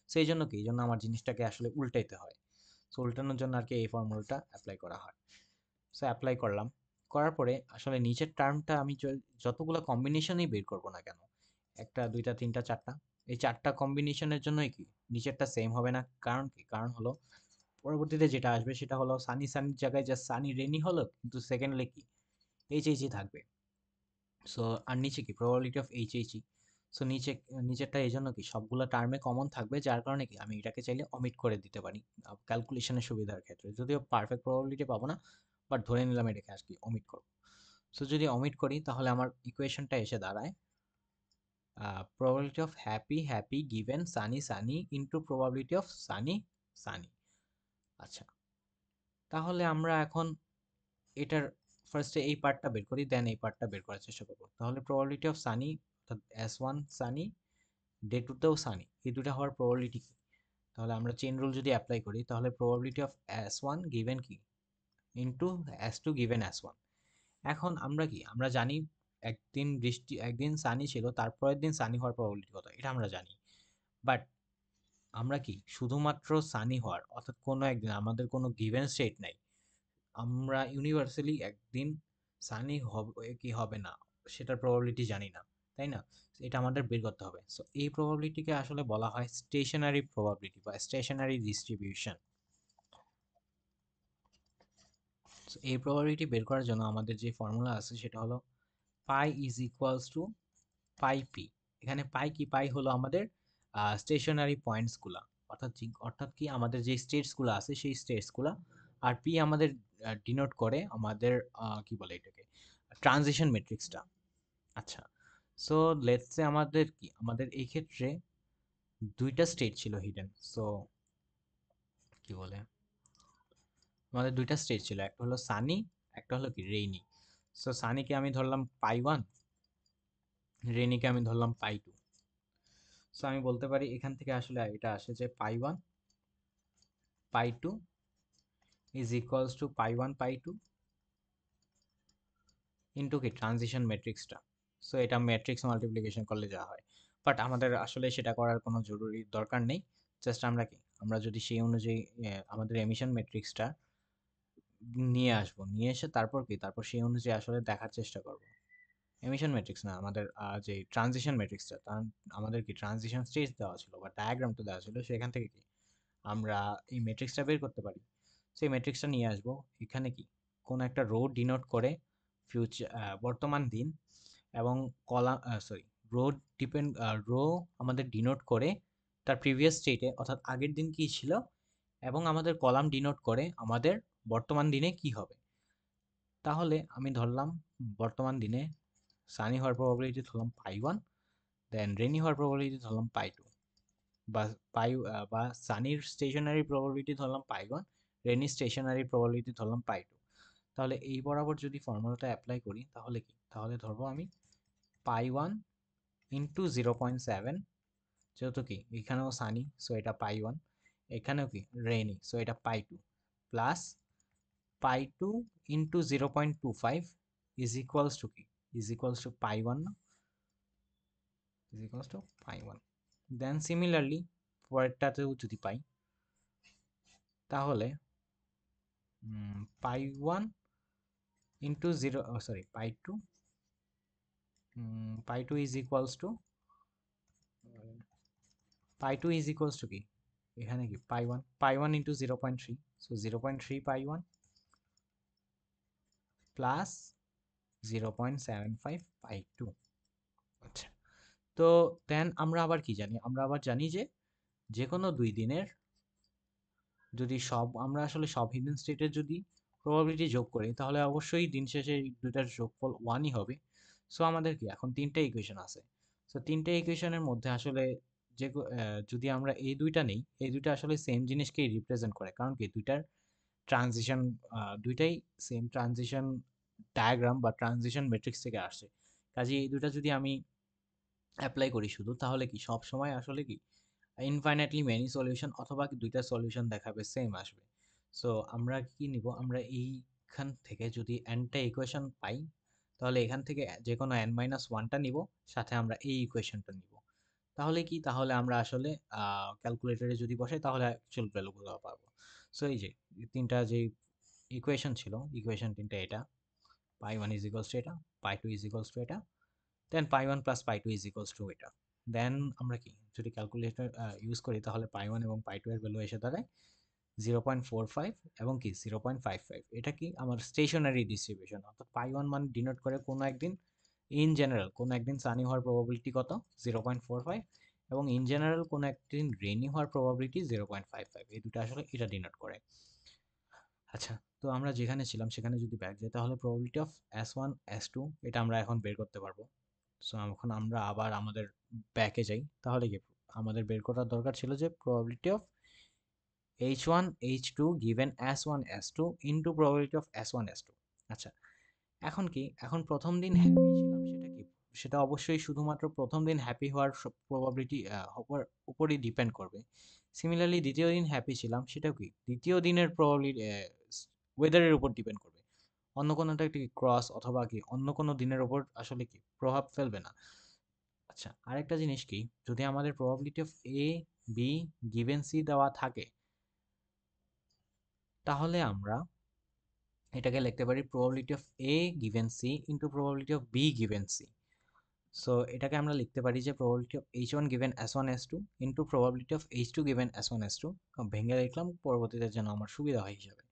সেই জন্য কি, এই জন্য আমার জিনিসটাকে আসলে উল্টাইতে হয়। সো উল্টানোর জন্য আর কি এই ফর্মুলাটা অ্যাপ্লাই করা হয়। সো অ্যাপ্লাই করলাম, করার পরে আসলে নিচের টার্মটা আমি যতগুলো কম্বিনেশনই বের করবো না কেন, একটা দুইটা তিনটা চারটা, এই চারটা কম্বিনেশনের জন্যই কি নিচেরটা সেম হবে না। কারণ কি, কারণ হলো পরবর্তীতে যেটা আসবে সেটা হলো সানি সানির জায়গায় জাস্ট সানি রেনি হলো, কিন্তু সেকেন্ডলি কি এইচ এইচই থাকবে। সো আর নিচে কি প্রবাবিলিটি অফ এইচ এইচই। সো নিচেরটা এই জন্য কি সবগুলো টার্মে কমন থাকবে, যার কারণে কি আমি এটাকে চাইলে অমিট করে দিতে পারি ক্যালকুলেশনের সুবিধার ক্ষেত্রে, যদিও পারফেক্ট প্রবাবিলিটি পাবো না, বাট ধরে নিলাম এটাকে আজকে অমিট করব। সো যদি অমিট করি তাহলে আমার ইকুয়েশনটা এসে দাঁড়ায় probability of happy happy given sunny sunny into probability of sunny sunny। আচ্ছা, তাহলে আমরা এখন এটার ফার্স্টে এই পার্টটা বের করি, দেন এই পার্টটা বের করার চেষ্টা করবো। তাহলে প্রবাবিলিটি অফ সানি অর্থাৎ S1 সানি, ডে টুতেও সানি, এই দুটো হওয়ার প্রবাবিলিটি কি? তাহলে আমরা চেইন রুল যদি অ্যাপ্লাই করি তাহলে প্রবাবিলিটি অফ S1 গিভেন কি ইনটু S2 গিভেন S1। এখন আমরা কি আমরা জানি একদিন সানি ছিল, তারপরের দিন সানি হওয়ার প্রবাবিলিটি কত, এটা আমরা জানি। বাট আমরা কি শুধুমাত্র সানি হওয়ার অর্থাৎ কোনো একদিন, আমাদের কোনো গিভেন স্টেট নাই, আমরা ইউনিভার্সালি একদিন সানি হবে কি হবে না সেটার প্রবাবিলিটি জানি না, তাই না? এটা আমাদের বের করতে হবে। সো এই প্রবাবিলিটিকে আসলে বলা হয় স্টেশনারি প্রবাবিলিটি বা স্টেশনারি ডিস্ট্রিবিউশন। এই প্রবাবিলিটি বের করার জন্য আমাদের যে ফর্মুলা আছে সেটা হলো pi is equals to pi P. এখানে পাই কি, পাই হলো আমাদের স্টেশনারি পয়েন্টসগুলা, অর্থাৎ কি আমাদের যে স্টেটসগুলো আছে সেই স্টেটসগুলা, আর পি আমাদের ডিনোট করে আমাদের কি বলে এটাকে, ট্রানজিশন ম্যাট্রিক্সটা। আচ্ছা, সো লেটস সে আমাদের এই ক্ষেত্রে দুইটা স্টেট ছিল হিডেন। সো কি বলে, আমাদের দুইটা স্টেট ছিল, একটা হলো সানি, একটা হলো কি রেইনি। সো সানিকে আমি ধরলাম পাই 1, রেনিকে আমি ধরলাম পাই 2। সো আমি বলতে পারি এখান থেকে আসলে এটা আসে যে পাই 1 পাই 2 is equals to pi 1 pi 2 into কি ট্রানজিশন ম্যাট্রিক্সটা। সো এটা ম্যাট্রিক্স মাল্টিপ্লিকেশন করলে যা হয়, বাট আমাদের আসলে সেটা করার কোনো জরুরি দরকার নেই। জাস্ট আমরা যদি সেই অনুযায়ী আমাদের এমিশন ম্যাট্রিক্সটা নিয়ে আসবো, নিয়ে এসে তারপর সেই অনুযায়ী আসলে দেখার চেষ্টা করব। এমিশন ম্যাট্রিক্স না, আমাদের যে ট্রানজিশন ম্যাট্রিক্সটা, আমাদের কি ট্রানজিশন স্টেজ দেওয়া ছিল বা ডায়াগ্রামটা দেওয়া ছিল, সেখান থেকে কি আমরা এই ম্যাট্রিক্সটা বের করতে পারি। সেই ম্যাট্রিক্সটা নিয়ে আসবো, এখানে কি কোনো একটা রো ডিনোট করে ফিউচার বর্তমান দিন, এবং কলাম সরি রো রো আমাদের ডিনোট করে তার প্রিভিয়াস স্টেটে অর্থাৎ আগের দিন কি ছিল, এবং আমাদের কলাম ডিনোট করে আমাদের বর্তমান দিনে কি হবে। তাহলে আমি ধরলাম বর্তমান দিনে সানি হওয়ার প্রবাবিলিটি ধরলাম পাই 1, দেন রেনি হওয়ার প্রবাবিলিটি ধরলাম পাই 2, বা বা সানির স্টেশনারি প্রবাবিলিটি ধরলাম পাই 1, রেনি স্টেশনারি প্রবাবিলিটি ধরলাম পাই 2। তাহলে এই বরাবর যদি ফর্মুলাটা অ্যাপ্লাই করি তাহলে কি, তাহলে ধরবো আমি পাই 1 ইন্টু 0.7, যেহেতু কি এখানেও সানি সো এটা পাই 1, এখানেও কি রেনি সো এটা pi 2, plus pi 2 into 0.25 is equals to কি, ইজ ইকুয়ালস টু পাই 1 না, is equals to pi 1। Then similarly পরেরটাতেও যদি পাই তাহলে pi 1 into pi 2, pi 2 is equals to কি, এখানে কি pi 1 into 0.3, so 0.3 pi 1 plus 0.75 pi 2। আচ্ছা, তো দেন আমরা আবার কি জানি, আমরা আবার জানি যে যে কোনো দুই দিনের যদি আমরা আসলে সব হিডেন স্টেটের যদি প্রবাবিলিটি যোগ করি তাহলে অবশ্যই দিন শেষে এই দুইটার যোগফল 1ই হবে। সো আমাদের কি এখন তিনটা ইকুয়েশন আছে। সো তিনটা ইকুয়েশনের মধ্যে আসলে যদি আমরা এই দুইটা নেই, এই দুইটা আসলে সেম জিনিসকেই রিপ্রেজেন্ট করে, কারণ কি দুইটার ট্রানজিশন দুইটাই সেম ট্রানজিশন ডায়াগ্রাম বা ট্রানজিশন ম্যাট্রিক্স থেকে আসে। কাজে এই দুইটা যদি আমি অ্যাপ্লাই করি শুধু, তাহলে কি সব সময় আসলে কি ইনফাইনাইটলি মেনি সলিউশন অথবা দুইটা সলিউশন দেখাবে সেম আসবে। সো আমরা কি নিব, আমরা এইখান থেকে যদি এনটা ইকুয়েশন পাই তাহলে এখান থেকে যে কোনো n-1টা নিব, সাথে আমরা এই ইকুয়েশনটা নিব। তাহলে কি, তাহলে আমরা আসলে ক্যালকুলেটরে যদি বসাই তাহলে অ্যাকচুয়াল ভ্যালুগুলো পাবো। সো এই যে তিনটা যে ইকুয়েশন ছিল, ইকুয়েশন তিনটা এটা, পাই 1 ইজ ইকুয়ালস টু এটা, পাই 2 ইজ ইকুয়ালস টু এটা, দেন পাই 1 plus pi 2 is equals two এটা। দেন আমরা কি যদি ক্যালকুলেটর ইউজ করি তাহলে পাই 1 এবং পাই 2 এর ভ্যালু এসে দাঁড়ায় 0.45 এবং কি 0.55। এটা কি আমার স্টেশনারি ডিস্ট্রিবিউশন, অর্থাৎ পাই 1 মান ডিনোট করে কোনো একদিন ইন জেনারেল কোনো একদিন সানি হওয়ার প্রবাবিলিটি কত 0.45, এবং ইন জেনারেল কোনো একদিন রেনি হওয়ার প্রবাবিলিটি 0.55। এই দুটো আসলে এটা ডিনোট করে। আচ্ছা, তো আমরা যেখানে ছিলাম সেখানে যদি ব্যাক যাই তাহলে প্রবাবিলিটি অফ S1 S2 এটা আমরা এখন বের করতে পারবো। সো এখন আমরা আবার আমাদের ব্যাকে যাই, তাহলে কি আমাদের বের করার দরকার ছিল যে probability of H1 H2 given S1 S2 into probability of S1 S2। আচ্ছা, এখন কি, এখন প্রথম দিন হ্যাপি ছিলাম সেটা কি, সেটা অবশ্যই শুধুমাত্র প্রথম দিন হ্যাপি হওয়ার প্রবাবিলিটি উপরই ডিপেন্ড করবে। সিমিলারলি দ্বিতীয় দিন হ্যাপি ছিলাম সেটাও কি দ্বিতীয় দিনের প্রবাবিলিটি ওয়েদারের উপর ডিপেন্ড করবে। অন্য কোনোটা কি ক্রস অথবা কি অন্য কোনো দিনের উপর আসলে কি প্রভাব ফেলবে না। আচ্ছা, আরেকটা জিনিস কি, যদি আমাদের probability of A B given C দেওয়া থাকে, তাহলে আমরা এটাকে লিখতে পারি probability of A given C into probability of B given C. So এটাকে আমরা লিখতে পারি যে probability of H one given S one S two into probability of H two given S one S two, ভেঙে লিখলাম পরবর্তীতে যেন আমার সুবিধা হয় হিসাবে।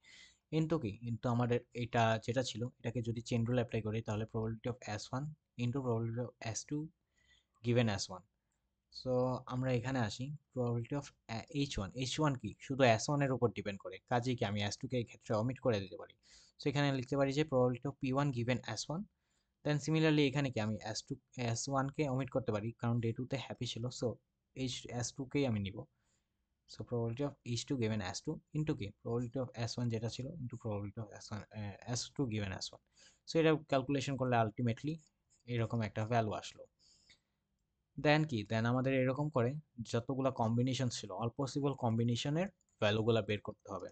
ইন্টু কি, ইন্টু আমাদের এটা যেটা ছিল এটাকে যদি চেন রুল অ্যাপ্লাই করি তাহলে probability of S one into probability of S two given S one. So আমরা এখানে আসি, প্রবাবিলিটি অফ এইচ ওয়ান কি শুধু এস ওয়ানের উপর ডিপেন্ড করে, কাজেই কি আমি এস টুকে এই ক্ষেত্রে অমিট করে দিতে পারি। সো এখানে লিখতে পারি যে probability of P one given S one, then similarly এখানে কি আমি এস ওয়ানকে অমিট করতে পারি কারণ ডে টুতে হ্যাপি ছিল, সো এস টুকেই আমি নিব। So probability of H two given S two into কি প্রবাবিলিটি অফ এস ওয়ান যেটা ছিল into probability of S one S two given S one. So এটা ক্যালকুলেশন করলে আলটিমেটলি এরকম একটা ভ্যালু আসলো। দেন কি, দেন আমাদের এরকম করে যতগুলা কম্বিনেশন ছিল অল পসিবল কম্বিনেশনের ভ্যালুগুলা বের করতে হবে।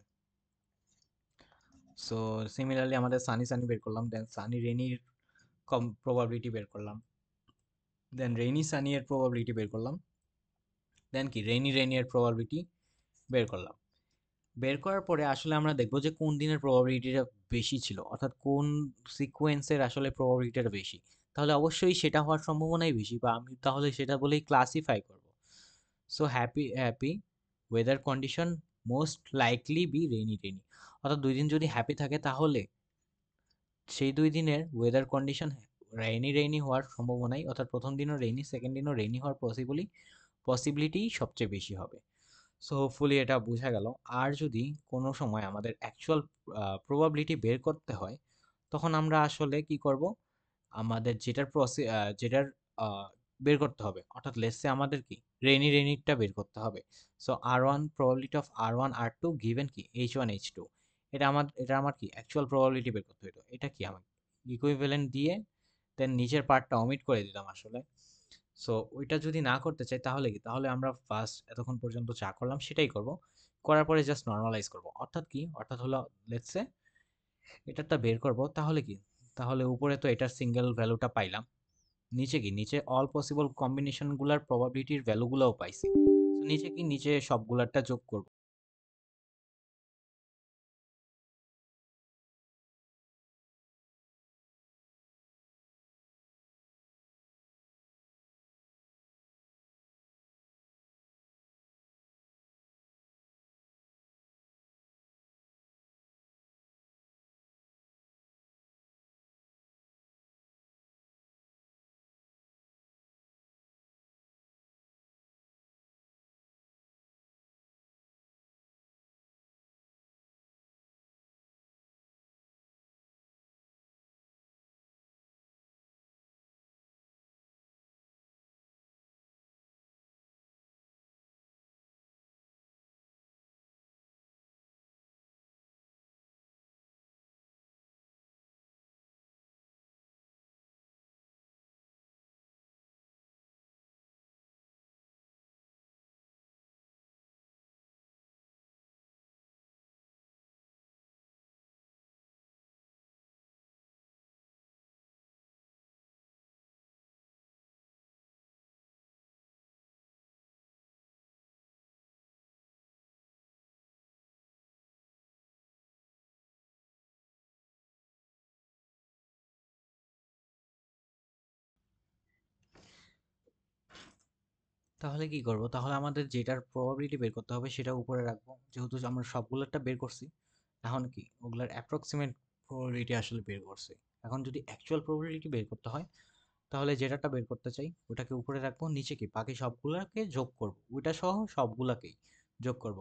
সো সিমিলারলি আমাদের সানি সানি বের করলাম, দেন সানি রেনির প্রবাবিলিটি বের করলাম, দেন রেইনি সানি এর প্রবাবিলিটি বের করলাম, দেন কি রেইনি রেইনি এর প্রবাবিলিটি বের করলাম। বের করার পরে আসলে আমরা দেখবো যে কোন দিনের প্রবাবিলিটিটা বেশি ছিল, অর্থাৎ কোন সিকোয়েন্সের আসলে প্রবাবিলিটিটা বেশি। তাহলে অবশ্যই সেটা হওয়ার সম্ভাবনাই বেশি, বা আমি তাহলে সেটা বলেই ক্লাসিফাই করব। So happy weather condition most likely be rainy rainy, অর্থাৎ 2 দিন যদি হ্যাপি থাকে তাহলে সেই 2 দিনের ওয়েদার কন্ডিশন রেইনি রেইনি হওয়ার সম্ভাবনাই, অর্থাৎ প্রথম দিনও রেইনি সেকেন্ড দিনও রেইনি হওয়ার পসিবিলিটি সবচেয়ে বেশি হবে। সো হোপফুলি এটা বোঝা গেল। আর যদি কোনো সময় আমাদের অ্যাকচুয়াল প্রবাবিলিটি বের করতে হয়, তখন আমরা আসলে কি করব, আমাদের যেটার আহ, বের করতে হবে, অর্থাৎ লেটসে আমাদের কি রেনিরটা বের করতে হবে। So R one probability of R one R two given কি এইচ ওয়ান এইচ টু, এটা আমার কি অ্যাকচুয়াল প্রবাবিলিটি বের করতে হতো। এটা কি আমার ইকুইভ্যালেন্ট দিয়ে দেন নিচের পার্টটা অমিট করে দিলাম আসলে। সো ওইটা যদি না করতে চাই তাহলে কি, তাহলে আমরা ফার্স্ট এতক্ষণ পর্যন্ত যা করলাম সেটাই করব, করার পরে জাস্ট নর্মালাইজ করব। অর্থাৎ কি, অর্থাৎ হলো লেটসে এটারটা বের করব, তাহলে কি, তাহলে উপরে তো এটার সিঙ্গেল ভ্যালুটা পাইলাম, নিচে কি নিচে অল পসিবল কম্বিনেশনগুলোর প্রবাবিলিটির ভ্যালুগুলোও পাইছি। তো নিচে কি নিচে সবগুলারটা যোগ করব। তাহলে কি করব, তাহলে আমাদের যেটার প্রবাবিলিটি বের করতে হবে সেটা উপরে রাখবো, যেহেতু আমরা সবগুলোরটা বের করছি। এখন কি ওগুলার অ্যাপ্রক্সিমেট প্রবাবিলিটি আসলে বের করছি। এখন যদি অ্যাকচুয়াল প্রবাবিলিটি বের করতে হয়, তাহলে যেটাটা বের করতে চাই ওটাকে উপরে রাখবো, নিচে কি বাকি সবগুলাকে যোগ করব, ওইটা সহ সবগুলাকেই যোগ করব।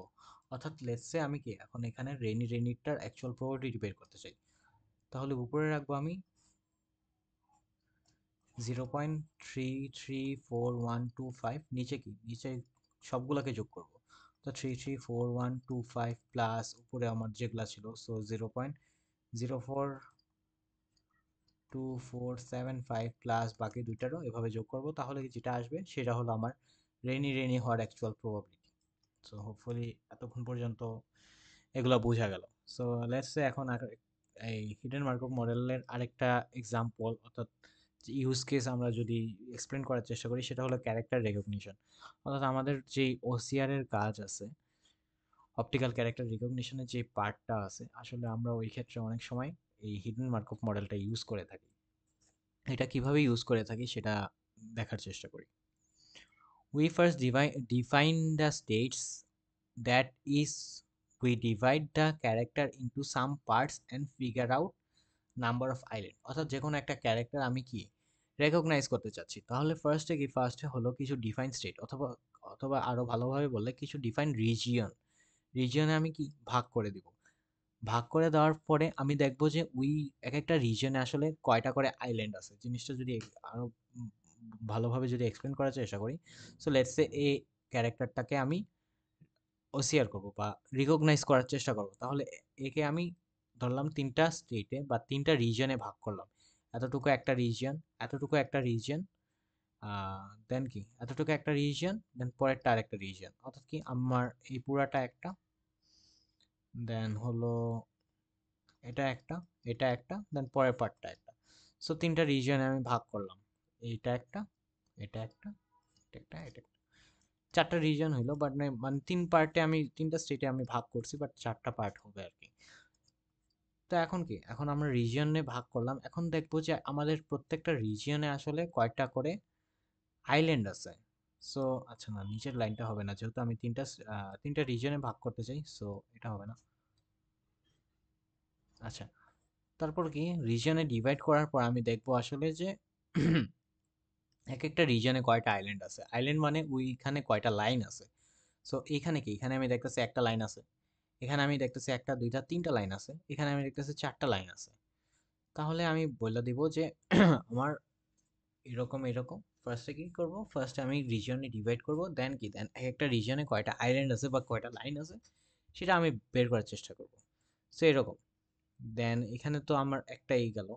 অর্থাৎ লেটসে আমি কি এখন এখানে রেনিরটার অ্যাকচুয়াল প্রবাবিলিটি বের করতে চাই, তাহলে উপরে রাখবো আমি 0.334125, নিচে কি নিচে সবগুলাকে যোগ করব। তো 334125 প্লাস উপরে আমার যেগুলা ছিল, সো 0.04 2475 প্লাস বাকি দুইটারও এভাবে যোগ করব, তাহলে যেটা আসবে সেটা হলো আমার রেনি হওয়ার অ্যাকচুয়াল প্রবাবিলিটি। সো হোপফুলি এতক্ষণ পর্যন্ত এগুলো বোঝা গেল। সো লেটস সে এখন এই হিডেন মার্কভ মডেলের আরেকটা এক্সাম্পল অর্থাৎ ইউজ কেস আমরা যদি এক্সপ্লেন করার চেষ্টা করি, সেটা হলো ক্যারেক্টার রেকগনিশন। অর্থাৎ আমাদের যেই ওসিআর এর কাজ আছে, অপটিক্যাল ক্যারেক্টার রিকগনিশনের যে পার্টটা আছে, আসলে আমরা ওই ক্ষেত্রে অনেক সময় এই হিডেন মার্কভ মডেলটা ইউজ করে থাকি। এটা কিভাবে ইউজ করে থাকি সেটা দেখার চেষ্টা করি। We first define the states, that is, we divide the character into some parts and figure out number of island. অর্থাৎ যে কোনো একটা ক্যারেক্টার আমি কি রেকগনাইজ করতে চাচ্ছি, তাহলে ফার্স্টে হলো কিছু ডিফাইন স্টেট, অথবা অথবা আরো ভালোভাবে বললে কিছু ডিফাইন রিজিয়নে আমি কি ভাগ করে দিব। ভাগ করে দেওয়ার পরে আমি দেখব যে ওই এক একটা রিজিয়নে আসলে কয়টা করে আইল্যান্ড আছে। জিনিসটা যদি আরো ভালোভাবে যদি এক্সপ্লেন করার চেষ্টা করি, সো লেটস সে এই ক্যারেক্টারটাকে আমি ওসিআর করব বা রিকগনাইজ করার চেষ্টা করব, তাহলে একে আমি ধরলাম তিনটা স্টেটে বা তিনটা রিজিয়নে ভাগ করলাম। এতটুকু একটা রিজিয়ন, এতটুকু একটা রিজিয়ন, দেন কি এতটুকু একটা রিজিয়ন, দেন পরেরটা আরেকটা রিজিয়ন। অর্থাৎ কি আমার এই পুরাটা একটা, দেন হলো এটা একটা, এটা একটা, দেন পরের পার্টটা একটা। সো তিনটা রিজিয়নে আমি ভাগ করলাম, এইটা একটা, এটা একটা, এটা একটা, এটা একটা। চারটা রিজন হইলো, বাট মানে তিন পার্টে আমি তিনটা স্টেটে আমি ভাগ করছি, বাট চারটা পার্ট হবে আর কি। তো এখন কি, এখন আমরা রিজিয়নে ভাগ করলাম, এখন দেখবো যে আমাদের প্রত্যেকটা রিজিয়নে আসলে কয়টা করে আইল্যান্ড আছে। সো আচ্ছা না, নিচের লাইনটা হবে না, যেহেতু আমি তিনটা রিজিয়নে ভাগ করতে চাই, সো এটা হবে না। আচ্ছা, তারপর কি রিজিয়নে ডিভাইড করার পর আমি দেখবো আসলে যে এক একটা রিজিয়নে কয়টা আইল্যান্ড আছে। আইল্যান্ড মানে ওইখানে কয়টা লাইন আছে। সো এইখানে কি, এখানে আমি দেখতেছি একটা লাইন আছে, এখানে আমি দেখতেছি একটা দুইটা তিনটা লাইন আছে, এখানে আমি দেখতেছি চারটা লাইন আছে। তাহলে আমি বলে দিব যে আমার এরকম এরকম ফার্স্টে কি করব, ফার্স্টে আমি রিজিয়নে ডিভাইড করব, দেন কি দেন এক একটা রিজিয়নে কয়টা আইল্যান্ড আছে বা কয়টা লাইন আছে সেটা আমি বের করার চেষ্টা করব। সো এরকম, দেন এখানে তো আমার একটাই গেল।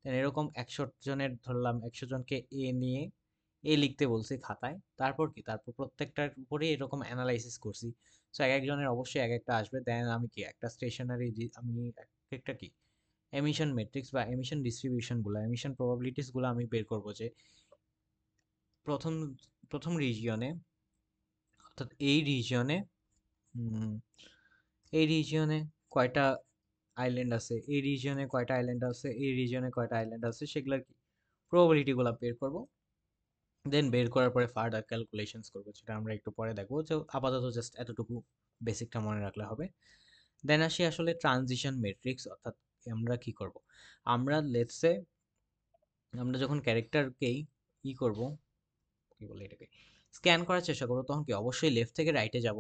দেন এরকম 100 জনের ধরলাম, 100 জনকে এ নিয়ে এ লিখতে বলছি খাতায়। তারপর কি, তারপর প্রত্যেকটার উপরে এরকম অ্যানালাইসিস করছি। সো এক একজনের অবশ্যই এক একটা আসবে। দেন আমি কি একটা স্টেশনারি, আমি একটা কি এমিশন ম্যাট্রিক্স বা এমিশন ডিস্ট্রিবিউশন গুলো, এমিশন প্রবাবিলিটিস গুলো আমি বের করব যে প্রথম প্রথম রিজিয়নে, অর্থাৎ এই রিজিয়নে কয়টা আইল্যান্ড আছে, এই রিজিয়নে কয়টা আইল্যান্ড আছে, এই রিজিয়নে কয়টা আইল্যান্ড আছে, সেগুলোর কি প্রবাবিলিটি গুলো বের করব। দেন বের করার পরে ফার্দার ক্যালকুলেশনস করবো, যেটা আমরা একটু পরে দেখবো। তো আপাতত জাস্ট এতটুকু বেসিকটা মনে রাখলে হবে। দেন আসি আসলে ট্রানজিশন ম্যাট্রিক্স, অর্থাৎ আমরা কি করব, আমরা লেটস সে আমরা যখন ক্যারেক্টারকেই ই করব, কি বলে এটাকে স্ক্যান করার চেষ্টা করবো, তখন কি অবশ্যই লেফট থেকে রাইটে যাব।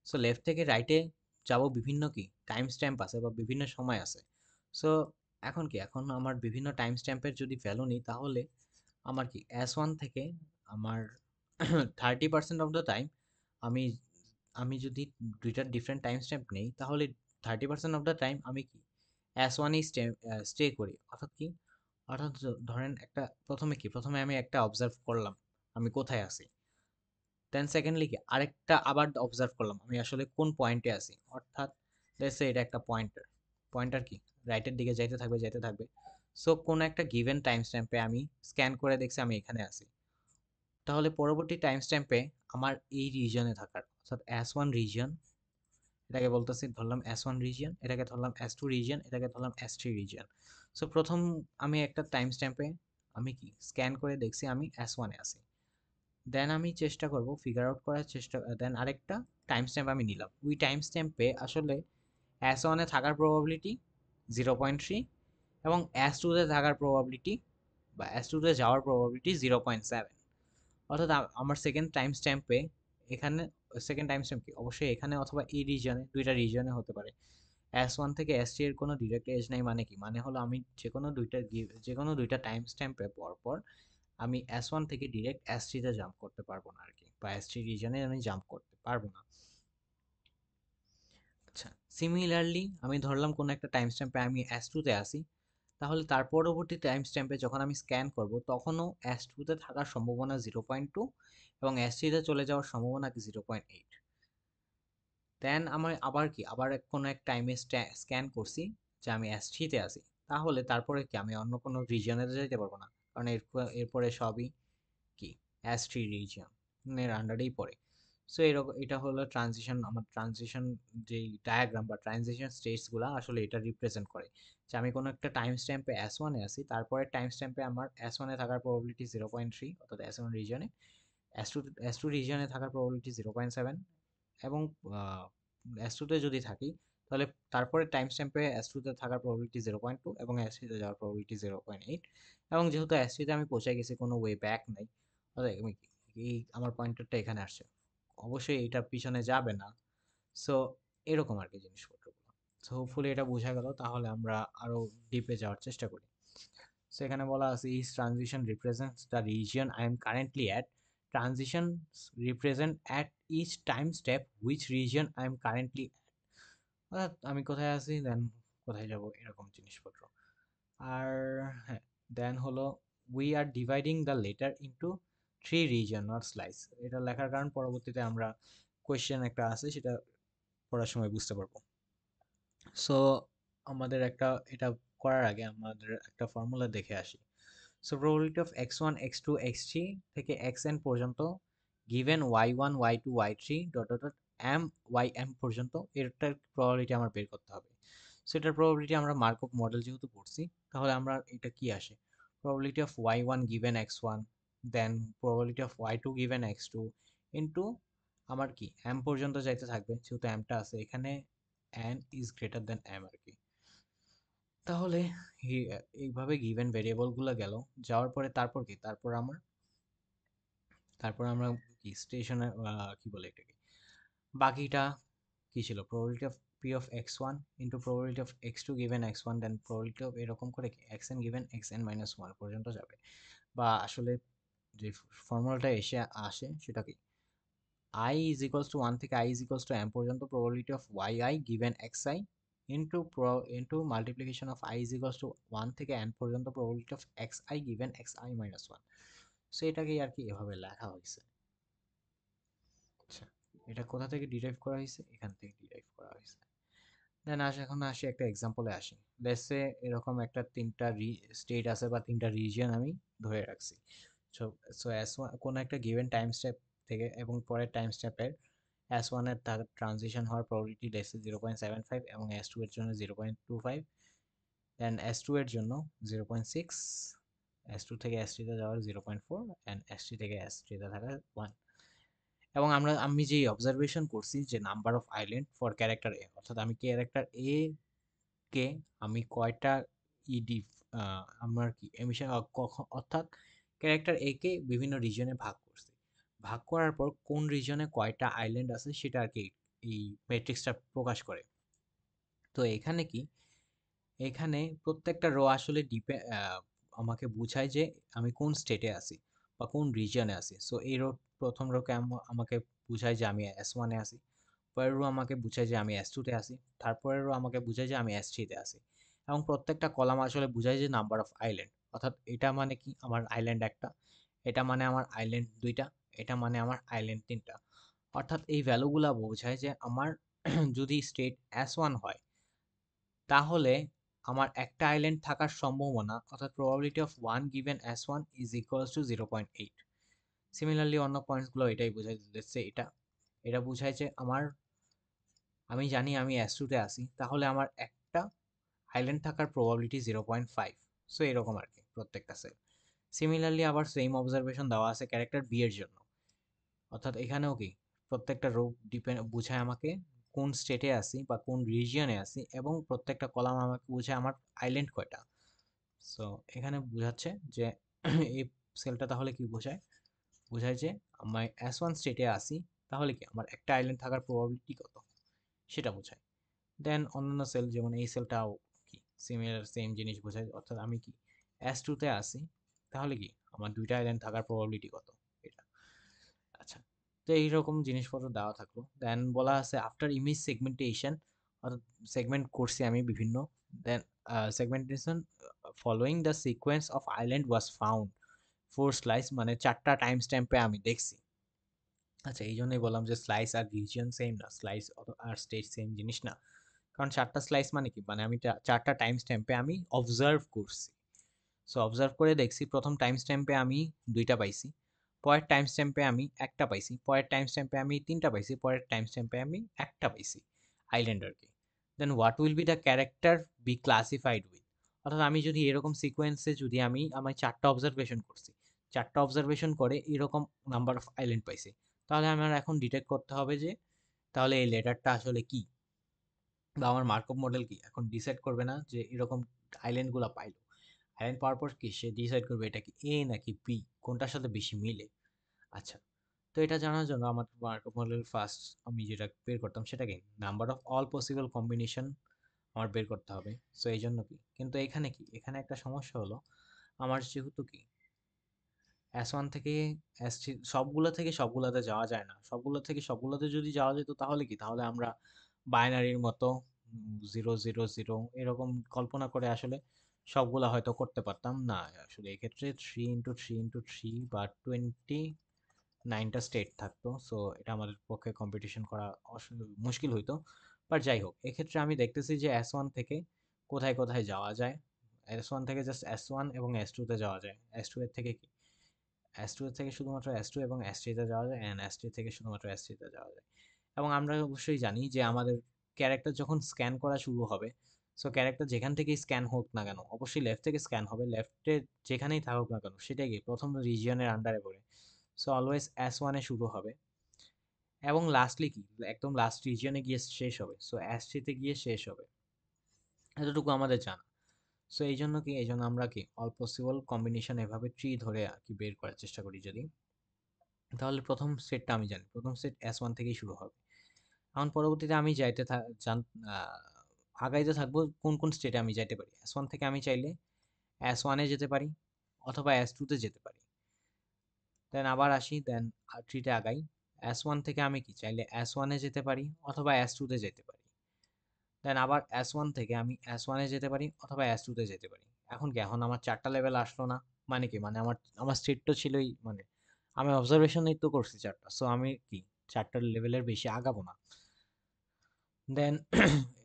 সো লেফট থেকে রাইটে যাব, বিভিন্ন কি টাইম স্ট্যাম্প আছে বা বিভিন্ন সময় আছে। সো এখন কি, এখন আমার বিভিন্ন টাইম স্ট্যাম্পের যদি ভ্যালু নিই, তাহলে আমার কি S1 থেকে আমার 30% অফ দ্য টাইম, আমি আমি যদি দুইটা ডিফারেন্ট টাইম স্ট্যাম্প নেই, তাহলে 30% অফ দ্য টাইম আমি কি S1-এই স্টে করি। অর্থাৎ কি, অর্থাৎ ধরেন একটা প্রথমে আমি একটা অবজার্ভ করলাম আমি কোথায় আছি, দেন সেকেন্ডলি কি আরেকটা আবার অবজার্ভ করলাম আমি আসলে কোন পয়েন্টে আছি। অর্থাৎ লেটস সে এটা একটা পয়েন্টার, পয়েন্টার কি রাইটের দিকে যাইতে থাকবে। সো কোন একটা গিভেন টাইম স্ট্যাম্পে আমি স্ক্যান করে দেখছি আমি এখানে আছি, তাহলে পরবর্তী টাইম স্ট্যাম্পে আমার এই রিজিয়নে থাকার, অর্থাৎ S1 রিজিয়ন, এটাকে বলতেছি ধরলাম S1 রিজিয়ন, এটাকে ধরলাম S2 রিজিয়ন, এটাকে ধরলাম S3 রিজিয়ন। সো প্রথম আমি একটা টাইম স্ট্যাম্পে আমি কি স্ক্যান করে দেখছি আমি S1-এ আছি। দেন আমি চেষ্টা করব ফিগার আউট করার চেষ্টা, দেন আরেকটা টাইম স্ট্যাম্প আমি নিলাম, ওই টাইম স্ট্যাম্পে আসলে S1-এ থাকার প্রবাবিলিটি 0.3 এবং S2-তে থাকার প্রবাবিলিটি বা S2-তে যাওয়ার প্রবাবিলিটি 0.7। অর্থাৎ আমার সেকেন্ড টাইম স্ট্যাম্পে এখানে, সেকেন্ড টাইম স্ট্যাম্প কি অবশ্যই এখানে অথবা এই রিজিয়নে, দুইটা রিজিয়নে হতে পারে। S1 থেকে S3 এর কোনো ডিরেক্ট এজ নাই, মানে কি, মানে হলো আমি যে কোনো দুইটা টাইম স্ট্যাম্পে পর আমি S1 থেকে ডিরেক্ট S3 তে জাম্প করতে পারবো না আর কি, বা S3 রিজনে আমি জাম্প করতে পারবো না। আচ্ছা, সিমিলারলি আমি ধরলাম কোন একটা টাইম স্ট্যাম্পে আমি S2 তে আসি, তাহলে তার পরবর্তী টাইম স্ট্যাম্পে যখন আমি স্ক্যান করব তখনও S2 তে থাকার সম্ভাবনা 0.2 এবং S3 তে চলে যাওয়ার সম্ভাবনা কি 0.8। দেন আমার আবার কি আবার কোনো এক টাইমে স্ক্যান করছি যে আমি S3 তে আছি, তাহলে তারপরে কি আমি অন্য কোনো রিজিয়নে যেতে পারবো না, কারণ এরপরে সবই কি S3 রিজিয়নের আন্ডারেই পড়ে। সো এরকম এটা হলো ট্রানজিশন, আমার ট্রানজিশন যেই ডায়াগ্রাম বা ট্রানজিশন স্টেটসগুলো আসলে এটা রিপ্রেজেন্ট করে যে আমি কোনো একটা টাইম স্ট্যাম্পে S1 এ আছি, তারপরে টাইম স্ট্যাম্পে আমার S1 এ থাকার প্রবাবিলিটি 0.3 অর্থাৎ S1 রিজিয়নে, S2 S2 রিজিয়নে থাকার প্রবাবিলিটি 0.7 এবং S2 তে যদি থাকি তাহলে তারপরে টাইম স্ট্যাম্পে S2 তে থাকার প্রবাবিলিটি 0.2 এবং S3 তে যাওয়ার প্রবাবিলিটি 0.8। এবং যেহেতু S3 তে আমি পৌঁছে গেছি, কোনো ওয়ে ব্যাক নাই, অর্থাৎ এই আমার পয়েন্টারটা এখানে আসছে, অবশ্যই এটা পিছনে যাবে না। সো এরকম আর কি জিনিসপত্রগুলো। সো হোপফুলি এটা বোঝা গেল, তাহলে আমরা আরো ডিপে যাওয়ার চেষ্টা করি। সো এখানে বলা আছে is transition represents the region I am currently at, transition represent at each time step which region I am currently, অর্থাৎ আমি কোথায় আছি দেন কোথায় যাব এরকম জিনিসপত্র। আর হ্যাঁ, দেন হলো we are dividing the letter into three reason not slice. এটা লেখার কারণ পরবর্তীতে আমরা কোয়েশ্চেন একটা আছে সেটা পড়ার সময় বুঝতে পারবো। সো আমাদের একটা এটা করার আগে আমাদের একটা ফর্মুলা দেখে আসি। So probability of x1 x2 x3 থেকে xn পর্যন্ত given y1 y2 y3 dot dot dot m ym পর্যন্ত এটার প্রবাবিলিটি আমার বের করতে হবে। সো এটার প্রবাবিলিটি আমরা মার্কআপ মডেল যেহেতু পড়ছি, তাহলে আমরা এটা কি আসে, probability of y1 given x1 then probability of y2 given x2 into আমার কি m পর্যন্ত যাইতে থাকবে, যেহেতু mটা আছে এখানে n is greater than m আর কি। তাহলে এইভাবে গিভেন ভেরিয়েবল গুলো গেল, যাওয়ার পরে তারপর কি তারপর আমরা কি স্টেশনে কি বলে এটাকে বাকিটা কি ছিল, probability of p of x1 into probability of x2 given x1 then probability of এরকম করে কি xn গিভেন xn মাইনাস 1 পর্যন্ত যাবে। বা আসলে যে ফর্মুলাটা এসে আসে সেটা কি I is equals to 1 থেকে I is equals to m পর্যন্ত probability of yi given xi into multiplication of I is equals to 1 থেকে n পর্যন্ত probability of xi given xi minus 1। So এটাকেই আর কি এভাবে লেখা হয়েছে। আচ্ছা, এটা কোথা থেকে ডিরাইভ করা হয়েছে, এখান থেকে ডিরাইভ করা হয়েছে। দেন এখন আসি একটা এক্সাম্পলে আসি। লেটস সে এরকম একটা তিনটা স্টেট আছে বা তিনটা রিজিয়ন আমি ধরে রাখছি। সো সো এস ওয়ান কোনো একটা গিভেন টাইম স্টেপ থেকে এবং পরের টাইম স্টেপের S1 এর তার ট্রানজিশন হওয়ার প্রবাবিলিটি লেস 0.75 এবং S2 এর জন্য 0.25, দেন S2 এর জন্য 0.6, S2 থেকে S3 তে যাওয়ার 0.4 এন্ড S3 থেকে S3 তে থাকার 1। এবং আমি যে অবজারভেশন করছি যে number of island for character A, অর্থাৎ আমি ক্যারেক্টার এ কে আমি কয়টা ইডি আমার কি এমিশন অর্থাৎ ক্যারেক্টার এ কে বিভিন্ন রিজনে ভাগ করছি, ভাগ করার পর কোন রিজনে কয়টা আইল্যান্ড আছে সেটা আর কি এই ম্যাট্রিক্সটা প্রকাশ করে। তো এখানে কি এখানে প্রত্যেকটা রো আসলে আমাকে বুঝায় যে আমি কোন স্টেটে আছি বা কোন রিজিয়নে আছি। সো এই রো প্রথম রোকে আমাকে বুঝায় যে আমি S1 এ আছি, পরের রো আমাকে বুঝায় যে আমি S2 তে আছি, তারপরের রো আমাকে বুঝায় যে আমি S3 তে আছি। এবং প্রত্যেকটা কলাম আসলে বুঝায় যে নাম্বার অফ আইল্যান্ড, অর্থাৎ এটা মানে কি আমার আইল্যান্ড একটা, এটা মানে আমার আইল্যান্ড দুইটা, এটা মানে আমার আইল্যান্ড তিনটা। অর্থাৎ এই ভ্যালুগুলা বোঝায় যে আমার যদি স্টেট S1 হয় তাহলে আমার একটা আইল্যান্ড থাকার সম্ভাবনা অর্থাৎ probability of one given S1 is equals to 0.8। Similarly অন্য পয়েন্টসগুলো এটাই বোঝায়, লেটস সে এটা বোঝায় যে আমি জানি আমি S2 তে আছি, তাহলে আমার একটা আইল্যান্ড থাকার প্রবাবিলিটি 0.5। সো এরকম আর কি প্রত্যেকটা সেল। সিমিলারলি আবার সেম অবজারভেশন দেওয়া আছে ক্যারেক্টার বি এর জন্য, অর্থাৎ এখানেও কি প্রত্যেকটা রো বুঝায় আমাকে কোন স্টেটে আছি বা কোন রিজিয়নে আছি এবং প্রত্যেকটা কলাম আমাকে বুঝায় আমার আইল্যান্ড কয়টা। সো এখানে বোঝাচ্ছে যে এই সেলটা তাহলে কি বোঝায়, বোঝায় যে আমি S1 স্টেটে আছি, তাহলে কি আমার একটা আইল্যান্ড থাকার প্রবাবিলিটি কত সেটা বোঝায়। দেন অন্যান্য সেল যেমন এই সেলটাও কি সিমিলার সেম জিনিস বোঝায়, অর্থাৎ আমি কি S2 তে আছি, তাহলে কি আমার দুইটা আইল্যান্ড থাকার প্রবাবিলিটি কত এটা। আচ্ছা, তো এইরকম জিনিসপত্র দেওয়া থাকলো। দেন বলা আছে আফটার ইমেজ সেগমেন্টেশন, অর্থাৎ সেগমেন্ট করছি আমি বিভিন্ন, then segmentation following the sequence of island was found 4 slice, মানে 4টা টাইম স্ট্যাম্পে আমি দেখছি। আচ্ছা, এই জন্যই বললাম যে স্লাইস আর রিজিয়ন সেম না, স্লাইস আর স্টেট সেম জিনিস না। কারণ 4টা স্লাইস মানে কি, মানে আমি 4টা টাইম স্ট্যাম্পে আমি অবজার্ভ করছি। সো অবজার্ভ করে দেখছি, প্রথম টাইম স্ট্যাম্পে আমি 2টা পাইছি, পরের টাইম স্ট্যাম্পে আমি 1টা পাইছি, পরের টাইম স্ট্যাম্পে আমি 3টা পাইছি, পরের টাইম স্ট্যাম্পে আমি 1টা পাইছি আইল্যান্ডারকে। Then what will be the character be classified with. অর্থাৎ আমি যদি এরকম সিকোয়েন্সে যদি আমি আমার 4টা অবজারভেশন করছি, 4টা অবজারভেশন করে এরকম নাম্বার অফ আইল্যান্ড পাইছি, তাহলে আমার এখন ডিটেক্ট করতে হবে যে তাহলে এই লেটারটা আসলে কি, বা আমার মার্কআপ মডেল কি এখন ডিসাইড করবে না যে এরকম আইল্যান্ডগুলো পাইলো। আইল্যান্ড পাওয়ার পর কি সে ডিসাইড করবে এটা কি এ নাকি বি, কোনটার সাথে বেশি মিলে। আচ্ছা, তো এটা জানার জন্য আমার মার্কআপ মডেল ফার্স্ট আমি যেটা বের করতাম সেটা কি number of all possible combination আমার বের করতে হবে। সো এই জন্য কি, কিন্তু এখানে কি, এখানে একটা সমস্যা হলো, আমার যেহেতু কি S1 থেকে S3 সবগুলো থেকে সবগুলোতে যাওয়া যায় না, সবগুলো থেকে সবগুলোতে যদি যাওয়া যেত তাহলে কি, তাহলে আমরা বাইনারির মতো 0 0 0 এরকম কল্পনা করে আসলে সবগুলা হয়তো করতে পারতাম না। আসলে এক্ষেত্রে 3 × 3 × 3 বা 29টা স্টেট থাকতো, সো এটা আমাদের পক্ষে কম্পিটিশন করা মুশকিল হইতো। বাট যাই হোক, এক্ষেত্রে আমি দেখতেছি যে S1 থেকে কোথায় কোথায় যাওয়া যায়। S1 থেকে জাস্ট S1 এবং S2 তে যাওয়া যায়। S2 এর থেকে কি, S2 এর থেকে শুধুমাত্র S2 এবং S3 তে যাওয়া যায়, অ্যান্ড S3 থেকে শুধুমাত্র S3 তে যাওয়া যায়। এবং আমরা অবশ্যই জানি যে আমাদের ক্যারেক্টার যখন স্ক্যান করা শুরু হবে, সো ক্যারেক্টার যেখান থেকেই স্ক্যান হোক না কেন, অবশ্যই লেফট থেকে স্ক্যান হবে, লেফটে যেখানেই থাকুক না কেন সেটাই কি প্রথম রিজিয়নের আন্ডারে পড়ে। সো অলওয়েজ S1 এ শুরু হবে এবং লাস্টলি কি একদম লাস্ট রিজিয়নে গিয়ে শেষ হবে, সো S3 তে গিয়ে শেষ হবে। এতটুকু আমাদের জানা। সো এই জন্য কি, এই জন্য আমরা কি অল পসিবল কম্বিনেশন এভাবে ট্রি ধরে আর কি বের করার চেষ্টা করি যদি, তাহলে প্রথম সেটটা আমি জানি, প্রথম সেট S1 থেকেই শুরু হবে। এখন পরবর্তীতে আমি যাইতে আগাইতে থাকবো কোন কোন স্টেটে আমি যাইতে পারি। S1 থেকে আমি চাইলে S1 এ যেতে পারি অথবা S2 তে যেতে পারি। দেন আবার আসি, দেন 3 তে আগাই। S1 থেকে আমি কি চাইলে S1 এ যেতে পারি অথবা S2 তে যেতে পারি। দেন আবার S1 থেকে আমি S1 এ যেতে পারি অথবা S2 তে যেতে পারি। এখন কি, এখন আমার 4টা লেভেল আসলো না? মানে কি, মানে আমার আমার স্টেট তো ছিলই, মানে আমি অবজারভেশনই তো করছি 4টা। সো আমি কি 4টা লেভেলের বেশি আগাবো না। দেন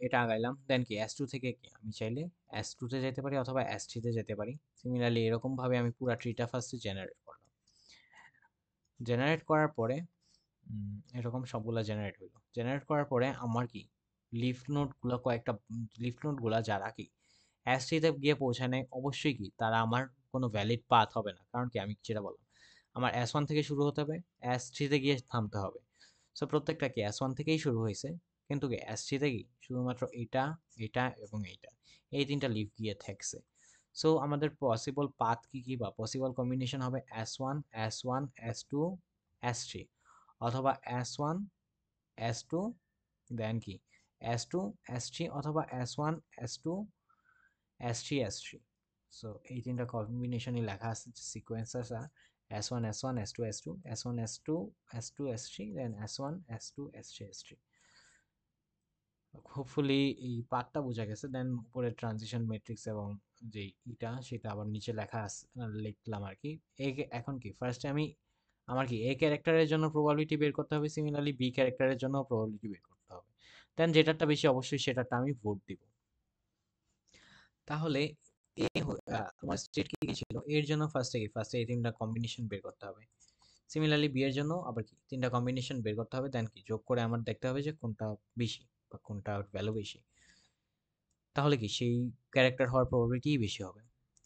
এটা আগাইলাম, দেন কি S2 থেকে কি আমি চাইলে S2 তে যেতে পারি অথবা S3 তে যেতে পারি। সিমিলারলি এরকম ভাবে আমি পুরো ট্রিটা ফার্স্টে জেনারেট করলাম। জেনারেট করার পরে এরকম সবগুলা জেনারেট হইলো। জেনারেট করার পরে আমার কি লিফ নোডগুলো কয়েকটা, লিফ নোডগুলা যারা কি S3 তে গিয়ে পৌঁছায় নাই, অবশ্যই কি তারা আমার কোনো ভ্যালিড পাথ হবে না। কারণ কি, আমি যেটা বললাম আমার S1 থেকে শুরু হতে হবে, S3 তে গিয়ে থামতে হবে। সো প্রত্যেকটা কি S1 থেকেই শুরু হয়েছে, কিন্তু কি S3 তে কি শুধুমাত্র এটা, এটা এবং এইটা, এই 3টা লিফ গিয়ে ঠেকছে। সো আমাদের পসিবল পাথ কি কি বা পসিবল কম্বিনেশন হবে S1 S1 S2 S3, অথবা S1 S2 দেন কি S2 S3, অথবা S1 S2 S3 S3। So এই 3টা কম্বিনেশনই লেখা আছে সিকোয়েন্সাস আর S1 S1 S2 S2 S1 S2 S2 S3 দেন S1 S2 S3 S3। Hopefully এই পার্টটা বোঝা গেছে। দেন উপরে ট্রানজিশন ম্যাট্রিক্স এবং যে ইটা সেটা আবার নিচে লেখা লিখলাম আর কি। এখন কি ফার্স্টে আমি আমার কি এ ক্যারেক্টারের জন্য প্রবাবিলিটি বের করতে হবে, সিমিলারলি বি ক্যারেক্টারের জন্য প্রবাবিলিটি বের করতে হবে। দেন যেটারটা বেশি অবশ্যই সেটারটা আমি ভোট দিব। তাহলে আমার স্টেট কি কি ছিল, এর জন্য ফার্স্টে এই 3টা কম্বিনেশন বের করতে হবে। সিমিলারলি বি এর জন্য আবার কি 3টা কম্বিনেশন বের করতে হবে, দেন কি যোগ করে আমার দেখতে হবে যে কোনটা বেশি বা কোনটা ভ্যালু বেশি, তাহলে কি সেই ক্যারেক্টার হওয়ার প্রবাবিলিটি বেশি হবে।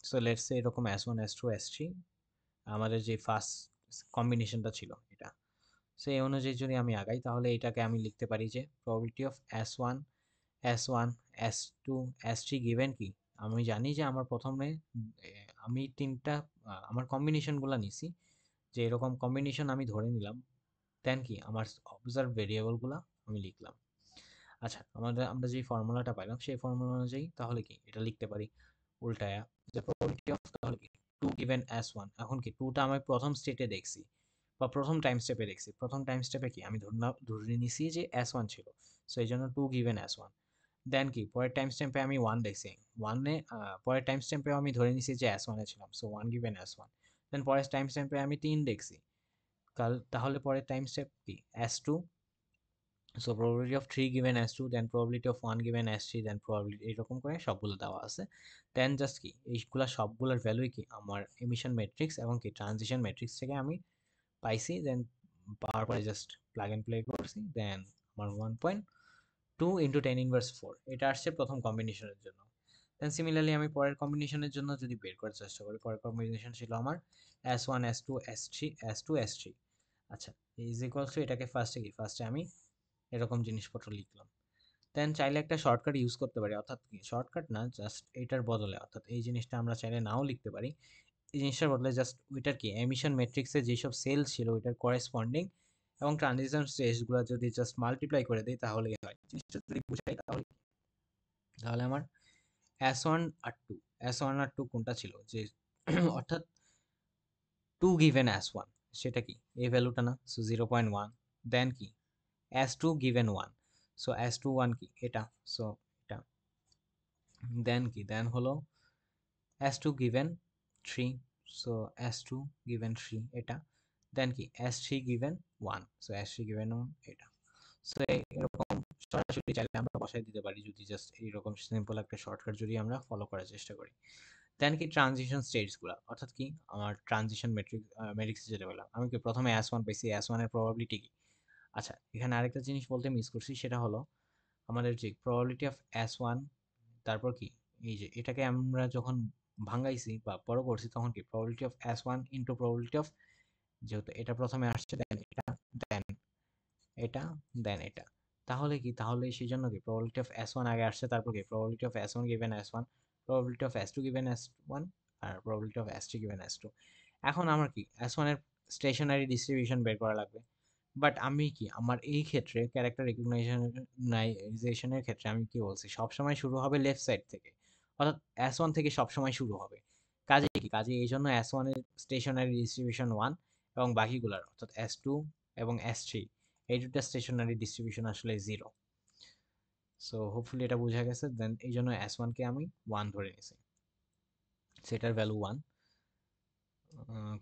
সো লেটস সে এরকম S1 S2 S3 আমাদের যে ফার্স্ট কম্বিনেশনটা ছিল এটা। সো এই অনুযায়ী যদি আমি আগাই তাহলে এটাকে আমি লিখতে পারি যে probability of S1 S1 S2 S3 given কি, আমি জানি যে আমার প্রথমে আমি 3টা আমার কম্বিনেশনগুলো নিছি, যে এরকম কম্বিনেশন আমি ধরে নিলাম। দেন কি আমার অবজার্ভ ভেরিয়েবলগুলো আমি লিখলাম। আচ্ছা, আমরা যে ফর্মুলাটা পাইলাম সেই ফর্মুলা অনুযায়ী তাহলে কি এটা লিখতে পারি উল্টায়া, যে প্রবাবিলিটি অফ তাহলে কি 2 গিভেন S1। এখন কি 2টা আমি প্রথম স্টেটে দেখছি বা প্রথম টাইম স্টেপে দেখছি, প্রথম টাইম স্টেপে কি আমি ধরে নিছি যে S1 ছিল, সো এই জন্য 2 গিভেন S1। দেন কি পরের টাইম স্ট্যাম্পে আমি 1 দেখছি, 1 এ পরের টাইম স্ট্যাম্পেও আমি ধরে নিছি যে S1 এ ছিলাম, সো 1 গিভেন S1। দেন পরের টাইম স্ট্যাম্পে আমি 3 দেখছি, তাহলে পরের টাইম স্টেপ কি S2, so probability of 3 given S2, then probability of 1 given S3, then probability এরকম করে সবগুলো দেওয়া আছে। দেন জাস্ট কি এইগুলা সবগুলোর ভ্যালুই কি আমার এমিশন ম্যাট্রিক্স এবং কি ট্রানজিশন ম্যাট্রিক্স থেকে আমি পাইছি। দেন পাওয়ার পরে জাস্ট প্লাগ এন্ড প্লে করছি, দেন আমার 1.2 ইন্টু 10 ইনভার্স 4 এটা আসছে প্রথম কম্বিনেশনের জন্য। দেন সিমিলারলি আমি পরের কম্বিনেশনের জন্য যদি বের করার চেষ্টা করি, পরের কম্বিনেশন ছিল আমার S1 S2 S3 S2 S3। আচ্ছা, ইজ ইকুয়ালস টু এটাকে ফার্স্টে আমি এরকম জিনিসপত্র লিখলাম। দেন চাইলে একটা শর্টকাট ইউজ করতে পারি, অর্থাৎ কি শর্টকাট না, জাস্ট এইটার বদলে, অর্থাৎ এই জিনিসটা আমরা চাইলে নাও লিখতে পারি। এই জিনিসটার বদলে জাস্ট ওইটার কি এমিশন ম্যাট্রিক্সে যেসব সেল ছিল ওইটার করেসপন্ডিং এবং ট্রানজিশন স্টেজগুলো যদি জাস্ট মাল্টিপ্লাই করে দিই তাহলেই হয়। জিনিসটা যদি বুঝাই তাহলে আমার S1 আর 2, S1 আর 2 কোনটা ছিল যে অর্থাৎ 2 গিভেন S1 সেটা কি এই ভ্যালুটা না, সো 0.1। দেন কি S2 given 1, so S2 1 কি এটা, so এটা। দেন কি দেন হলো S2 given 3, so S2 given 3 এটা। দেন কি S3 given 1, so S3 given 1 এটা। সো এরকম সরাসরি চাইলে আমরা বসাই দিতে পারি যদি জাস্ট এইরকম সিম্পল একটা শর্টকাট যদি আমরা ফলো করার চেষ্টা করি। দেন কি ট্রানজিশন স্টেটসগুলো, অর্থাৎ কি আমার ট্রানজিশন ম্যাট্রিক্স যেটা বললাম, আমি কি প্রথমে S1 পাইছি, S1 এর প্রবাবিলিটি কি। আচ্ছা, এখানে আরেকটা জিনিস বলতে মিস করছি, সেটা হলো আমাদের যে প্রবাবিলিটি অফ S1, তারপর কি এই যে এটাকে আমরা যখন ভাঙাইছি বা বড় করছি তখন কি probability of S1 into probability of, যেহেতু এটা প্রথমে আসছে দেন এটা দেন এটা দেন এটা, তাহলে কি তাহলে সেই জন্য কি প্রবাবিলিটি অফ S1 আগে আসছে, তারপর কি probability of S1 given S1, probability of S2 given S1 আর probability of S3 given S2। এখন আমার কি S1 এর স্টেশনারি ডিস্ট্রিবিউশন বের করা লাগবে। বাট আমি কি আমার এই ক্ষেত্রে ক্যারেক্টার রিকগনাইজেশনের ক্ষেত্রে আমি কি বলছি সবসময় শুরু হবে লেফট সাইড থেকে, অর্থাৎ S1 থেকে সবসময় শুরু হবে। কাজে এই জন্য S1 এর স্টেশনারি ডিস্ট্রিবিউশন 1 এবং বাকিগুলোর অর্থাৎ S2 এবং S3 এই দুটো স্টেশনারি ডিস্ট্রিবিউশন আসলে 0। সো হোপফুলি এটা বোঝা গেছে। দেন এই জন্য S1 কে আমি 1 ধরে নিয়েছি, সেটার ভ্যালু 1।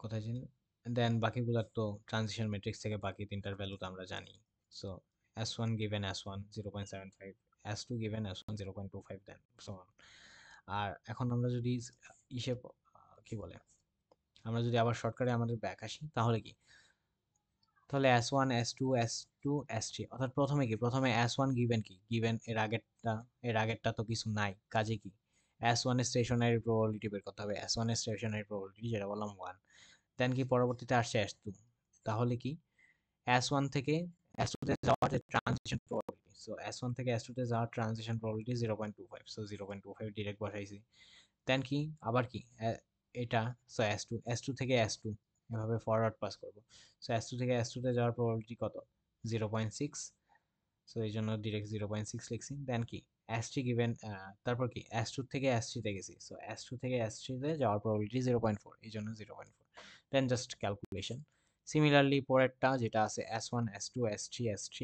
কোথায় জানি। দেন বাকিগুলোর তো ট্রানজিশন ম্যাট্রিক্স থেকে বাকি তিনটার ভ্যালু তো আমরা জানি। So S1 given S1 0.75, S2 given S1 0.25, then so on. আর এখন আমরা যদি ইসে কি বলে, আমরা যদি আবার শর্টকাটে আমাদের ব্যাক আসি তাহলে কি, তাহলে S1 S2 S2 S3, অর্থাৎ প্রথমে কি প্রথমে S1 গিভেন কি গিভেন এর আগেরটা তো কিছু নাই, কাজে কি S1 এর স্টেশনারি প্রবাবিলিটি বের করতে হবে, S1 এর স্টেশনারি প্রবাবিলিটি যেটা বললাম 1। দেন কি পরবর্তীতে আসছে S2, তাহলে কি S1 থেকে S2 তে যাওয়ার যে ট্রানজিশন প্রবাবিলিটি, সো S1 থেকে S2 তে যাওয়ার ট্রানজিশন প্রবাবিলিটি 0.25, সো 0.25 ডিরেক্ট বসাইছি। দেন কি আবার কি এটা, সো S2 থেকে S2 এভাবে ফরওয়ার্ড পাস করব। সো S2 থেকে S2 তে যাওয়ার প্রবাবিলিটি কত, 0.6, সো এই জন্য ডিরেক্ট 0.6 লিখছি। দেন কি S3 গিভেন, তারপর কি S2 থেকে S3 তে গেছি, সো S2 থেকে S3 তে যাওয়ার প্রবাবিলিটি 0.4, এই জন্য 0.4। দেন জাস্ট ক্যালকুলেশন। সিমিলারলি পরেরটা যেটা আছে S1 S2 S3 S3,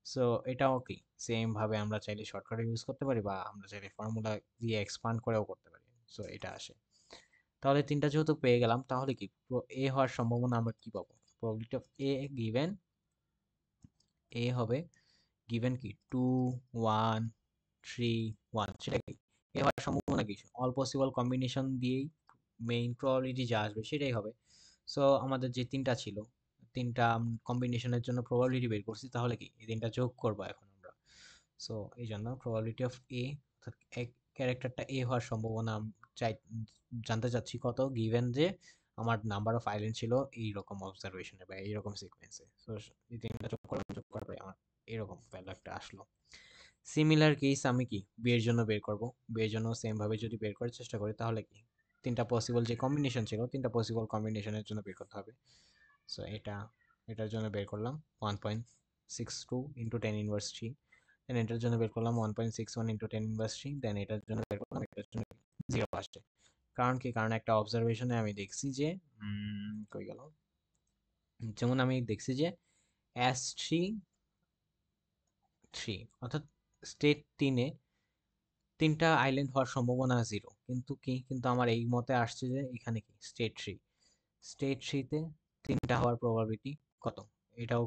so এটাও কি সেম ভাবে আমরা চাইলে শর্টকাট ইউজ করতে পারি বা আমরা চাইলে ফর্মুলা দিয়ে এক্সপান্ড করেও করতে পারি। সো এটা আসে। তাহলে তিনটা যেহেতু পেয়ে গেলাম তাহলে কি এ হওয়ার সম্ভাবনা আমরা কি পাবো, প্রবাবিলিটি অফ গিভেন এ হবে গিভেন কি 2 1 3 1, সেটা কি এ হওয়ার সম্ভাবনা কি অল পসিবল কম্বিনেশন দিয়েই মেইন প্রবাবিলিটি যা আসবে সেটাই হবে। সো আমাদের যে তিনটা ছিল, তিনটা কম্বিনেশনের জন্য প্রবাবিলিটি বের করছি, তাহলে কি এই তিনটা যোগ করবো এখন আমরা। সো এই জন্য প্রবাবিলিটি অফ এ, অর্থাৎ ক্যারেক্টারটা এ হওয়ার সম্ভাবনা চাই জানতে চাচ্ছি কত, গিভেন যে আমার নাম্বার অফ আইল্যান্ড ছিল এইরকম অবজারভেশনে বা এইরকম সিকোয়েন্সে। সো এই তিনটা যোগ করার পরে আমার এরকম ভ্যালু একটা আসলো। সিমিলার কেস আমি কি বিয়ের জন্য বের করব, বিয়ের জন্য সেম ভাবে যদি বের করার চেষ্টা করি তাহলে কি তিনটা পসিবল যে কম্বিনেশন ছিল তিনটা পসিবল কম্বিনেশনের জন্য বের করতে হবে। সো এটার জন্য বের করলাম 1.62 ইন্টু 10 ইনভার্স 3, দেন এটার জন্য বের করলাম 1.61 ইন্টু 10 ইনভার্স 3, দেন এটার জন্য বের করলাম এটার জন্য 0 আসছে। কারণ কি, কারণ একটা অবজারভেশনে আমি দেখছি যে কই গেল, যেমন আমি দেখছি যে S3 3 অর্থাৎ স্টেট 3-এ তিনটা আইল্যান্ড হওয়ার সম্ভাবনা জিরো, কিন্তু আমার এই মতে আসছে যে এখানে কি স্টেট থ্রি, স্টেট থ্রিতে তিনটা হওয়ার প্রবাবিলিটি কত, এটাও